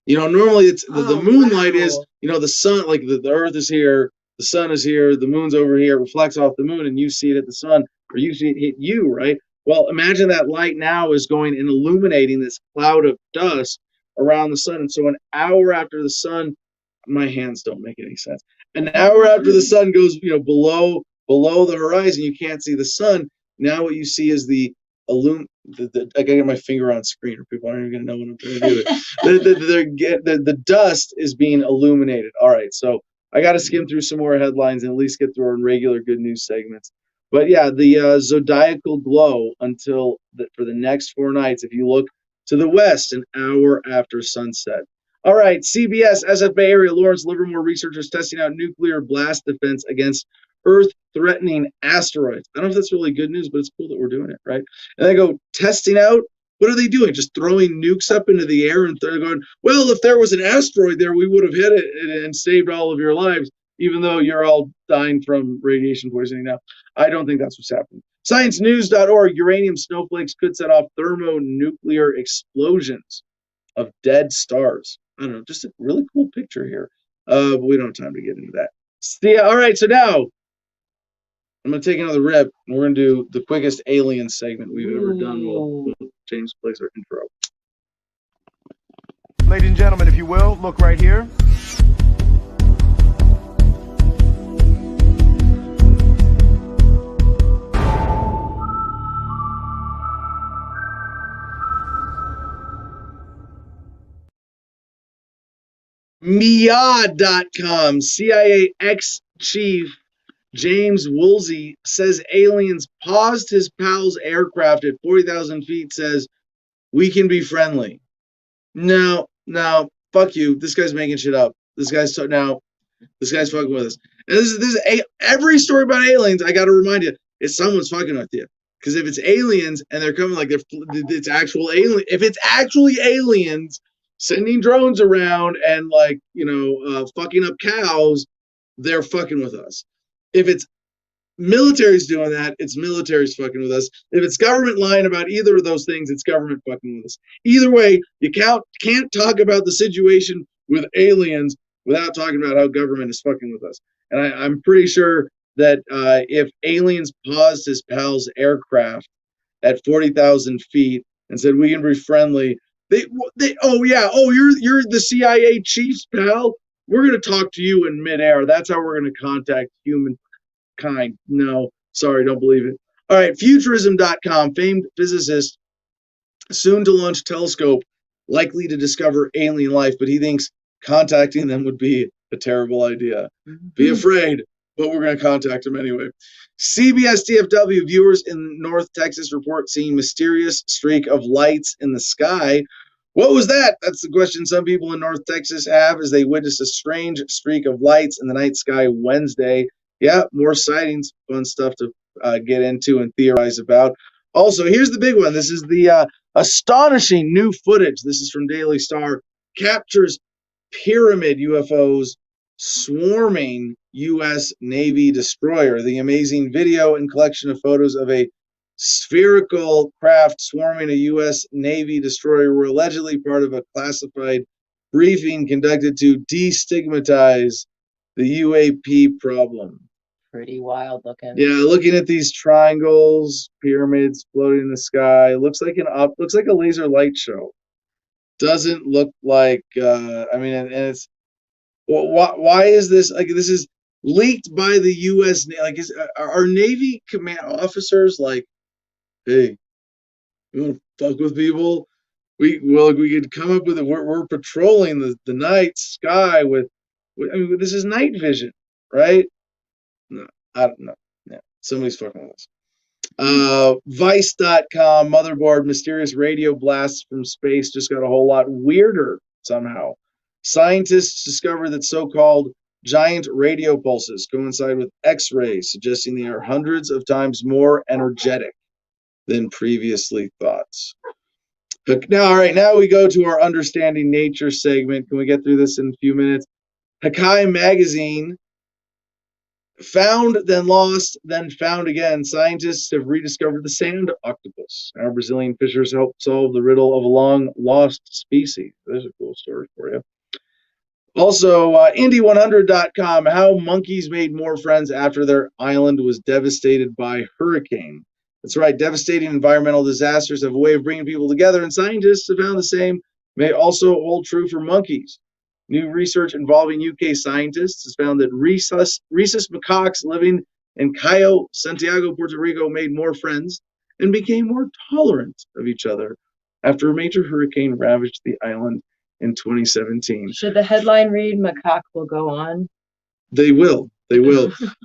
Normally it's the moonlight is, the sun, like the Earth is here, the sun is here, the moon's over here, reflects off the moon, and you see it at the sun, or you see it hit you, right? Well, imagine that light now is going and illuminating this cloud of dust around the sun. And so an hour after the sun, my hands don't make any sense. An hour after the sun goes, below the horizon, you can't see the sun. Now what you see is the I gotta get my finger on screen, or people aren't even gonna know what I'm trying to do. The dust is being illuminated. All right, so I got to skim through some more headlines and at least get through our regular good news segments. But yeah, the zodiacal glow for the next 4 nights. If you look to the west, an hour after sunset. All right, CBS, SF Bay Area, Lawrence Livermore researchers testing out nuclear blast defense against Earth-threatening asteroids. I don't know if that's really good news, but it's cool that we're doing it, right? And they go, testing out? What are they doing? Just throwing nukes up into the air, and they're going, well, if there was an asteroid there, we would have hit it and saved all of your lives, even though you're all dying from radiation poisoning now. I don't think that's what's happening. ScienceNews.org, uranium snowflakes could set off thermonuclear explosions of dead stars. I don't know, just a really cool picture here. But we don't have time to get into that. Yeah, all right, so now I'm going to take another rip, and we're going to do the quickest alien segment we've ever done. We'll James plays our intro. Ladies and gentlemen, if you will, look right here. Mia.com, CIA ex-chief James Woolsey says aliens paused his pal's aircraft at 40,000 feet, says, we can be friendly. No, fuck you. This guy's making shit up. This guy's fucking with us. And this is every story about aliens, I got to remind you, it's someone's fucking with you. Because if it's aliens and they're coming like it's actual alien, if it's actually aliens sending drones around and like, fucking up cows, they're fucking with us. If it's military's doing that, it's military's fucking with us. If it's government lying about either of those things, it's government fucking with us. Either way, you can't talk about the situation with aliens without talking about how government is fucking with us. And I'm pretty sure that if aliens paused his pal's aircraft at 40,000 feet and said, we can be friendly, you're the CIA chief's pal. We're going to talk to you in midair. That's how we're going to contact humankind. No, sorry, don't believe it. All right, futurism.com, famed physicist, soon to launch telescope, likely to discover alien life, but he thinks contacting them would be a terrible idea. Be afraid, but we're going to contact them anyway. CBS DFW, viewers in North Texas report seeing mysterious streak of lights in the sky. What was that? That's the question some people in North Texas have as they witnessed a strange streak of lights in the night sky Wednesday. Yeah, more sightings, fun stuff to get into and theorize about. Also, here's the big one. This is the astonishing new footage. This is from Daily Star. Captures pyramid UFOs swarming U.S. Navy destroyer. The amazing video and collection of photos of a spherical craft swarming a U.S. Navy destroyer were allegedly part of a classified briefing conducted to destigmatize the UAP problem. Pretty wild looking. Yeah, looking at these triangles, pyramids floating in the sky, looks like a laser light show. Doesn't look like. And it's why is this like? This is leaked by the U.S. Like, are Navy command officers like, hey, you want to fuck with people? We could come up with it. We're patrolling the night sky with. I mean, this is night vision, right? No, I don't know. Yeah, somebody's fucking with us. Vice.com, motherboard, mysterious radio blasts from space just got a whole lot weirder somehow. Scientists discovered that so-called giant radio pulses coincide with X-rays, suggesting they are hundreds of times more energetic than previously thought. Now, all right, now we go to our Understanding Nature segment. Can we get through this in a few minutes? Hakai Magazine, found, then lost, then found again. Scientists have rediscovered the sand octopus. Our Brazilian fishers helped solve the riddle of a long-lost species. There's a cool story for you. Also, Indy100.com, how monkeys made more friends after their island was devastated by hurricane. That's right, devastating environmental disasters have a way of bringing people together, and scientists have found the same may also hold true for monkeys. New research involving UK scientists has found that rhesus macaques living in Cayo, Santiago, Puerto Rico made more friends and became more tolerant of each other after a major hurricane ravaged the island in 2017. Should the headline read, Macaque will go on? They will.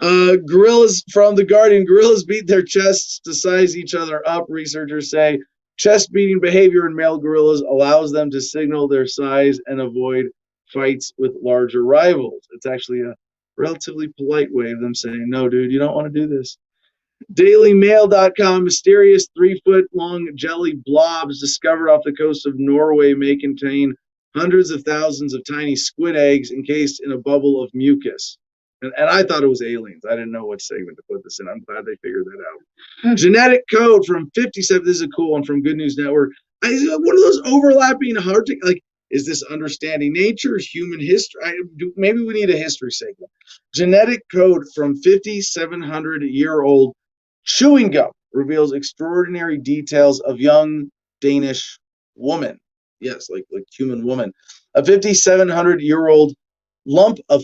Gorillas from The Guardian. Gorillas beat their chests to size each other up. Researchers say chest beating behavior in male gorillas allows them to signal their size and avoid fights with larger rivals. It's actually a relatively polite way of them saying, no, dude, you don't want to do this. DailyMail.com, mysterious 3-foot-long jelly blobs discovered off the coast of Norway may contain hundreds of thousands of tiny squid eggs encased in a bubble of mucus. And I thought it was aliens. I didn't know what segment to put this in. I'm glad they figured that out. Genetic code from 57. This is a cool one from Good News Network. One of those overlapping hard to, like, is this Understanding Nature, human history? Maybe we need a history segment. Genetic code from 5,700-year-old chewing gum reveals extraordinary details of young Danish woman. Yes, like human woman. A 5,700-year-old lump of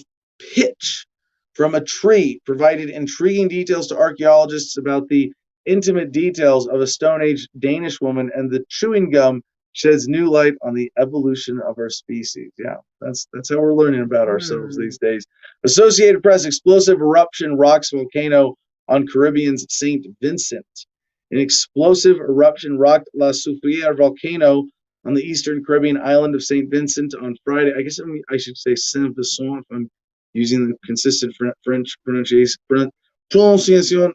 pitch from a tree provided intriguing details to archaeologists about the intimate details of a Stone Age Danish woman, and the chewing gum sheds new light on the evolution of our species. Yeah, that's how we're learning about ourselves these days. Associated Press: explosive eruption rocks volcano on Caribbean's St. Vincent. An explosive eruption rocked La Soufriere volcano on the eastern Caribbean island of St. Vincent on Friday. I guess I should say Saint Vincent if I'm using the consistent French pronunciation.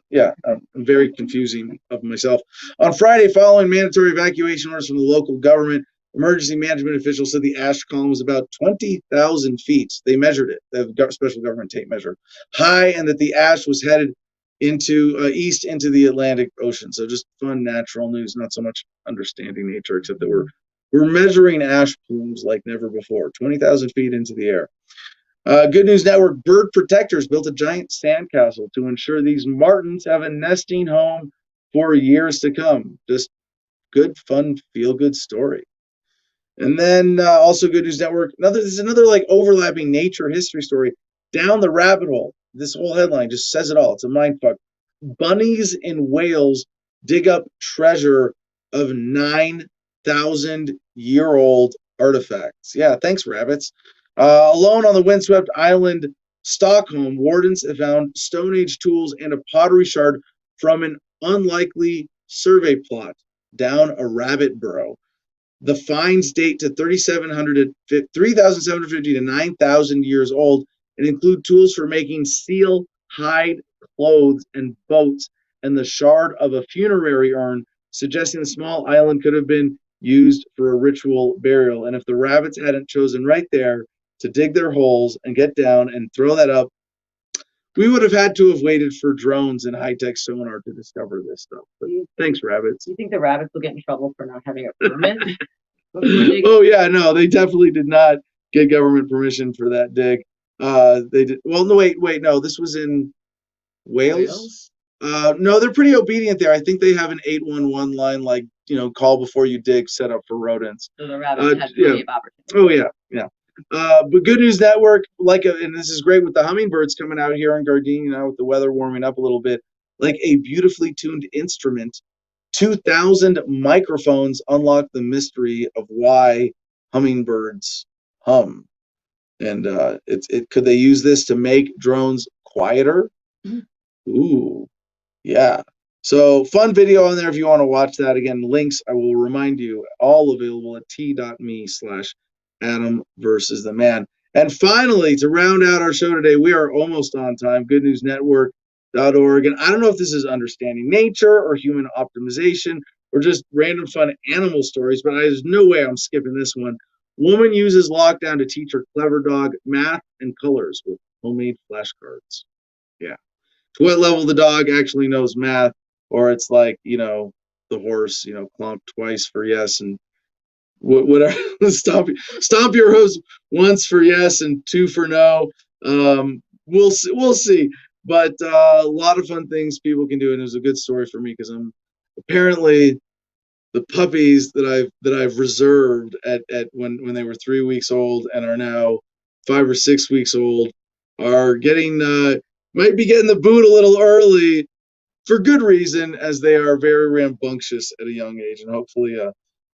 Yeah, I'm very confusing of myself. On Friday, following mandatory evacuation orders from the local government, emergency management officials said the ash column was about 20,000 feet. They measured it. The special government tape measure high, and that the ash was headed east into the Atlantic Ocean. So just fun natural news, not so much understanding nature, except that we're measuring ash plumes like never before, 20,000 feet into the air. Good News Network: bird protectors built a giant sandcastle to ensure these martins have a nesting home for years to come. Just good, fun, feel-good story. And then also Good News Network, there's another like overlapping nature history story. Down the rabbit hole. This whole headline just says it all. It's a mindfuck. Bunnies in Wales dig up treasure of 9,000-year-old artifacts. Yeah, thanks, rabbits. Alone on the windswept island Stockholm, wardens have found Stone Age tools and a pottery shard from an unlikely survey plot down a rabbit burrow. The finds date to 3,750 to 9,000 years old and include tools for making seal hide clothes and boats and the shard of a funerary urn, suggesting the small island could have been used for a ritual burial. And if the rabbits hadn't chosen right there to dig their holes and get down and throw that up, we would have had to have waited for drones and high-tech sonar to discover this stuff. But thanks, rabbits. Do you think the rabbits will get in trouble for not having a permit? Oh yeah, no, they definitely did not get government permission for that dig. They did. Well, no, wait, no, this was in Wales. No, they're pretty obedient there. I think they have an 811 line, like, call before you dig, set up for rodents. So the rabbits had plenty of opportunity. Oh yeah. But Good News Network, and this is great with the hummingbirds coming out here in Gardenia, with the weather warming up a little bit, like a beautifully tuned instrument. 2,000 microphones unlock the mystery of why hummingbirds hum. And could they use this to make drones quieter? Ooh, yeah. So fun video on there if you want to watch that. Again, links, I will remind you, all available at t.me/Adam versus the Man. And finally, to round out our show today, we are almost on time. goodnewsnetwork.org. And I don't know if this is understanding nature or human optimization or just random fun animal stories, but there's no way I'm skipping this one. Woman uses lockdown to teach her clever dog math and colors with homemade flashcards. Yeah. To what level the dog actually knows math, or it's like, the horse, clomp twice for yes and whatever. Stomp your hose once for yes and two for no. We'll see. But a lot of fun things people can do, and it was a good story for me because I'm apparently the puppies that I've reserved at when they were 3 weeks old and are now 5 or 6 weeks old are might be getting the boot a little early for good reason, as they are very rambunctious at a young age, and hopefully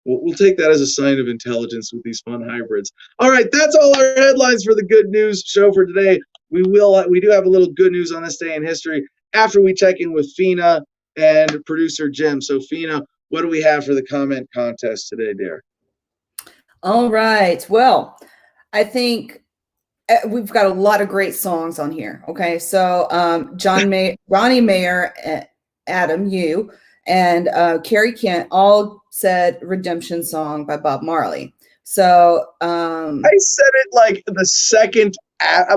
we'll take that as a sign of intelligence with these fun hybrids. All right, that's all our headlines for the Good News show for today. We do have a little good news on this day in history after we check in with Fina and producer Jim. So Fina, what do we have for the comment contest today, dear? All right. Well, I think we've got a lot of great songs on here. Okay. So Ronnie Mayer, Adam, you, and Carrie Kent all said Redemption Song by Bob Marley. So I said it like the second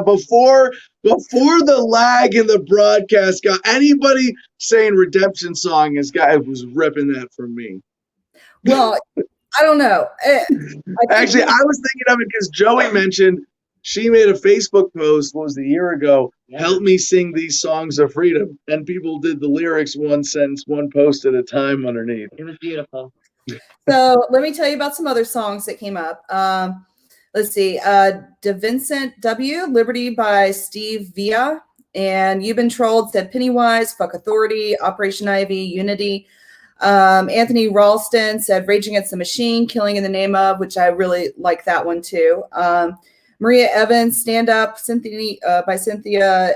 before the lag in the broadcast got anybody saying Redemption Song was ripping that from me. Well, I don't know. Actually, I was thinking of it because Joey mentioned She made a Facebook post, what was it, a year ago, help me sing these songs of freedom. And people did the lyrics one sentence, one post at a time underneath. It was beautiful. So let me tell you about some other songs that came up. Let's see. De Vincent W. Liberty by Steve Villa. And You've Been Trolled said Pennywise, Fuck Authority, Operation Ivy, Unity. Anthony Ralston said Rage Against the Machine, Killing in the Name of, which I really like that one too. Maria Evans, Stand Up, by Cynthia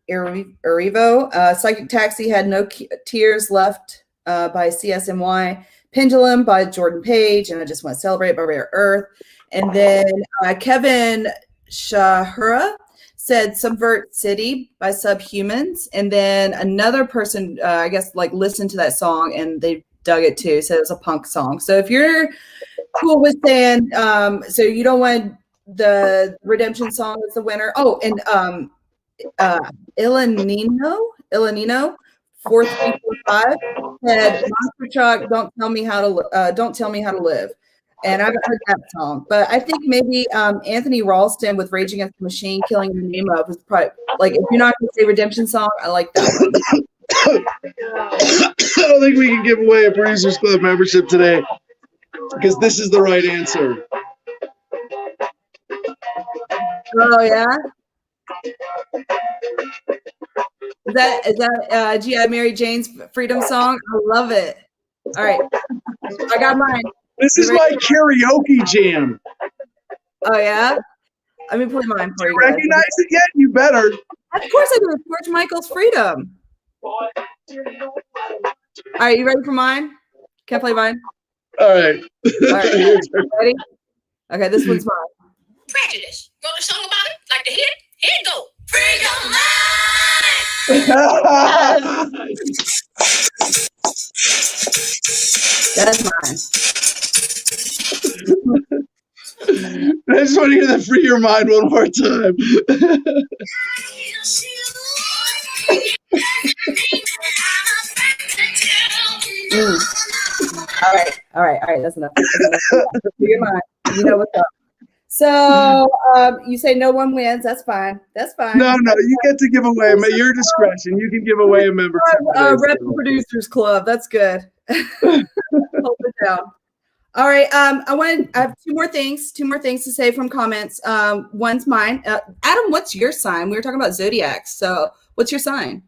Erivo. Psychic Taxi had No Tears Left by CSMY. Pendulum by Jordan Page, and I Just Want to Celebrate by Rare Earth. And then Kevin Shahura said Subvert City by Subhumans. And then another person, I guess, like listened to that song and they dug it too. Said it was a punk song. So if you're cool with saying, so you don't want the Redemption song as the winner. Oh, and Ilanino 4345 said Monster Truck, Don't Tell Me How to Live. And I haven't heard that song, but I think maybe Anthony Ralston with Rage Against the Machine, Killing in the Name of, was probably, like, if you're not going to say Redemption song, I like that one. I don't think we can give away a Producers Club membership today because this is the right answer. Oh yeah. Is that G.I. Mary Jane's Freedom song? I love it. All right, I got mine. This is my karaoke jam. Oh yeah. Let me play mine for you. Recognize it yet? You better. Of course I do. It's George Michael's Freedom. All right, you ready for mine? Can I play mine? All right. All right. Ready? Okay, this one's mine. Prejudice. Wrote a song about it? Like to hit it? Here it go. Free your mind. That's mine. I just want to hear the Free Your Mind one more time. All right. That's enough. Free your mind. You know what's up. So you say no one wins. That's fine. That's fine. No, you get to give away at your discretion. You can give away a membership. Rep Producers Club. That's good. Hold it down. All right. I have two more things to say from comments. One's mine. Adam, what's your sign? We were talking about zodiacs. So what's your sign?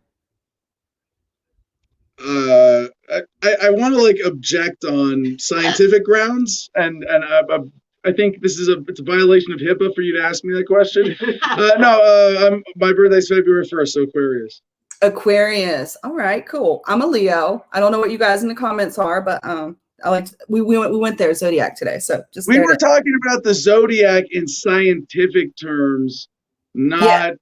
I want to object on scientific grounds, and I think it's a violation of HIPAA for you to ask me that question. My birthday's February 1st, so Aquarius. Aquarius. All right, cool. I'm a Leo. I don't know what you guys in the comments are, but we went there Zodiac today. So just we were talking about the Zodiac in scientific terms, not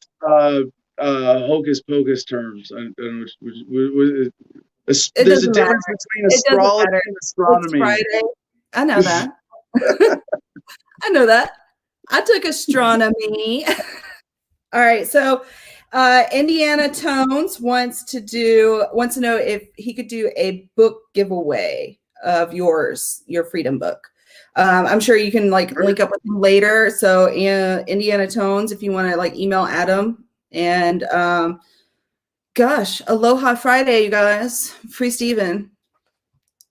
hocus pocus terms. I don't know there's a difference between astrology and astronomy. It's Friday. I know that. I know that. I took astronomy. All right, so Indiana Tones wants to know if he could do a book giveaway of your Freedom book. I'm sure you can link up with him later. So Indiana Tones, if you want to email Adam, and gosh, Aloha Friday, you guys. Free Steven.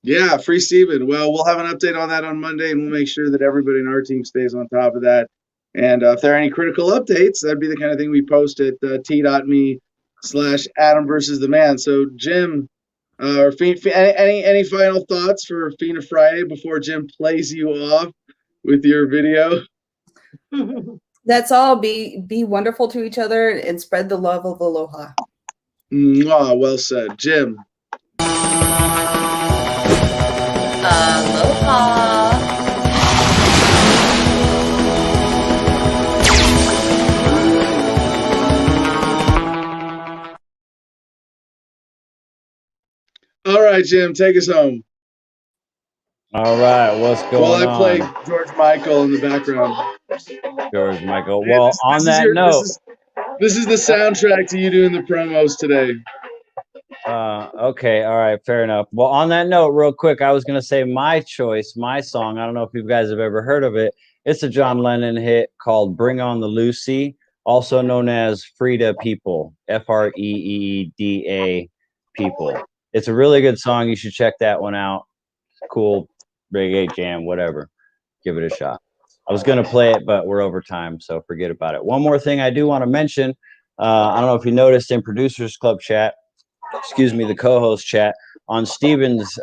Yeah, Free Steven. Well, we'll have an update on that on Monday, and we'll make sure that everybody in our team stays on top of that. And if there are any critical updates, that'd be the kind of thing we post at t.me/Adam versus the man. So, Jim, any final thoughts for Fina Friday before Jim plays you off with your video? That's all. Be wonderful to each other and spread the love of Aloha. Mwah, well said. Jim. Aloha. All right, Jim, take us home. All right, what's going on? While I play George Michael in the background. George Michael. Well, on that note, this is the soundtrack to you doing the promos today. Okay, all right, fair enough. Well, on that note, real quick, I was gonna say my choice, my song. I don't know if you guys have ever heard of it, It's a John Lennon hit called "Bring On the Lucy," also known as Frida People, Freeda People. It's a really good song. You should check that one out. Cool reggae jam, whatever. Give it a shot. I was going to play it, but we're over time, so forget about it. One more thing I do want to mention. I don't know if you noticed in Producers Club chat, the co-host chat, on Steven's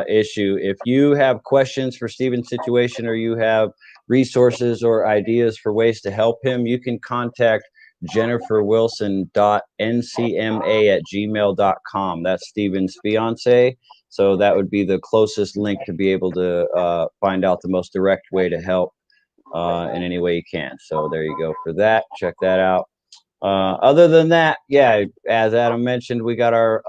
issue, if you have questions for Steven's situation or you have resources or ideas for ways to help him, you can contact jenniferwilson.ncma@gmail.com. That's Steven's fiance. So that would be the closest link to be able to find out the most direct way to help in any way you can. So there you go for that. Check that out. Other than that, yeah, as Adam mentioned, we got our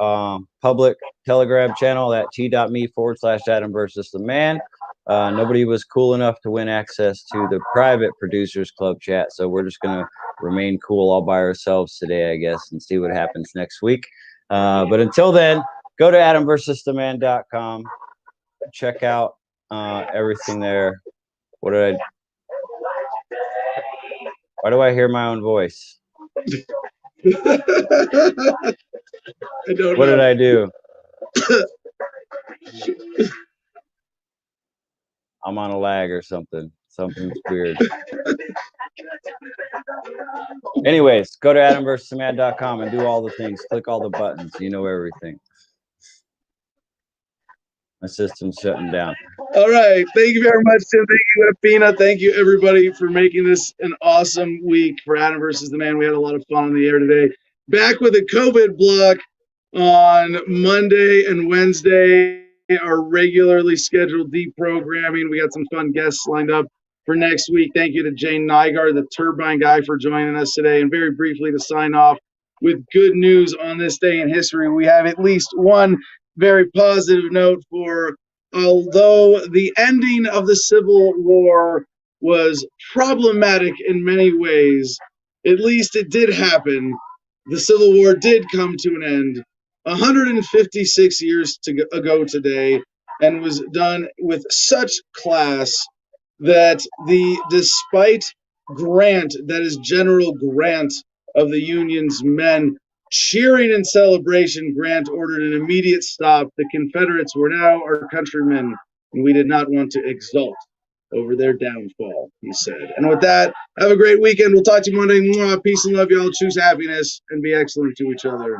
public Telegram channel at t.me/Adam versus the man. Nobody was cool enough to win access to the private Producers Club chat, so we're just going to remain cool all by ourselves today, I guess, and see what happens next week. But until then, go to adamversustheman.com. Check out everything there. Why do I hear my own voice? I don't What know. did I do? I'm on a lag or something. Something's weird. Anyways, go to adamversustheman.com and do all the things. Click all the buttons. You know everything. My system's shutting down. All right. Thank you very much, Tim. Thank you, Athena. Thank you, everybody, for making this an awesome week for Adam versus the Man. We had a lot of fun on the air today. Back with a COVID block on Monday and Wednesday, our regularly scheduled deprogramming. We got some fun guests lined up for next week. Thank you to Jane Nygaard, the Turbine Guy, for joining us today. And very briefly to sign off with good news on this day in history, we have at least one very positive note for, although the ending of the Civil War was problematic in many ways, at least it did happen. The Civil War did come to an end 156 years ago today, and was done with such class that despite Grant, that is General Grant of the Union's men, cheering in celebration, Grant ordered an immediate stop. The Confederates were now our countrymen, and we did not want to exult over their downfall, he said. And with that, have a great weekend. We'll talk to you Monday. Peace and love, y'all. Choose happiness and be excellent to each other.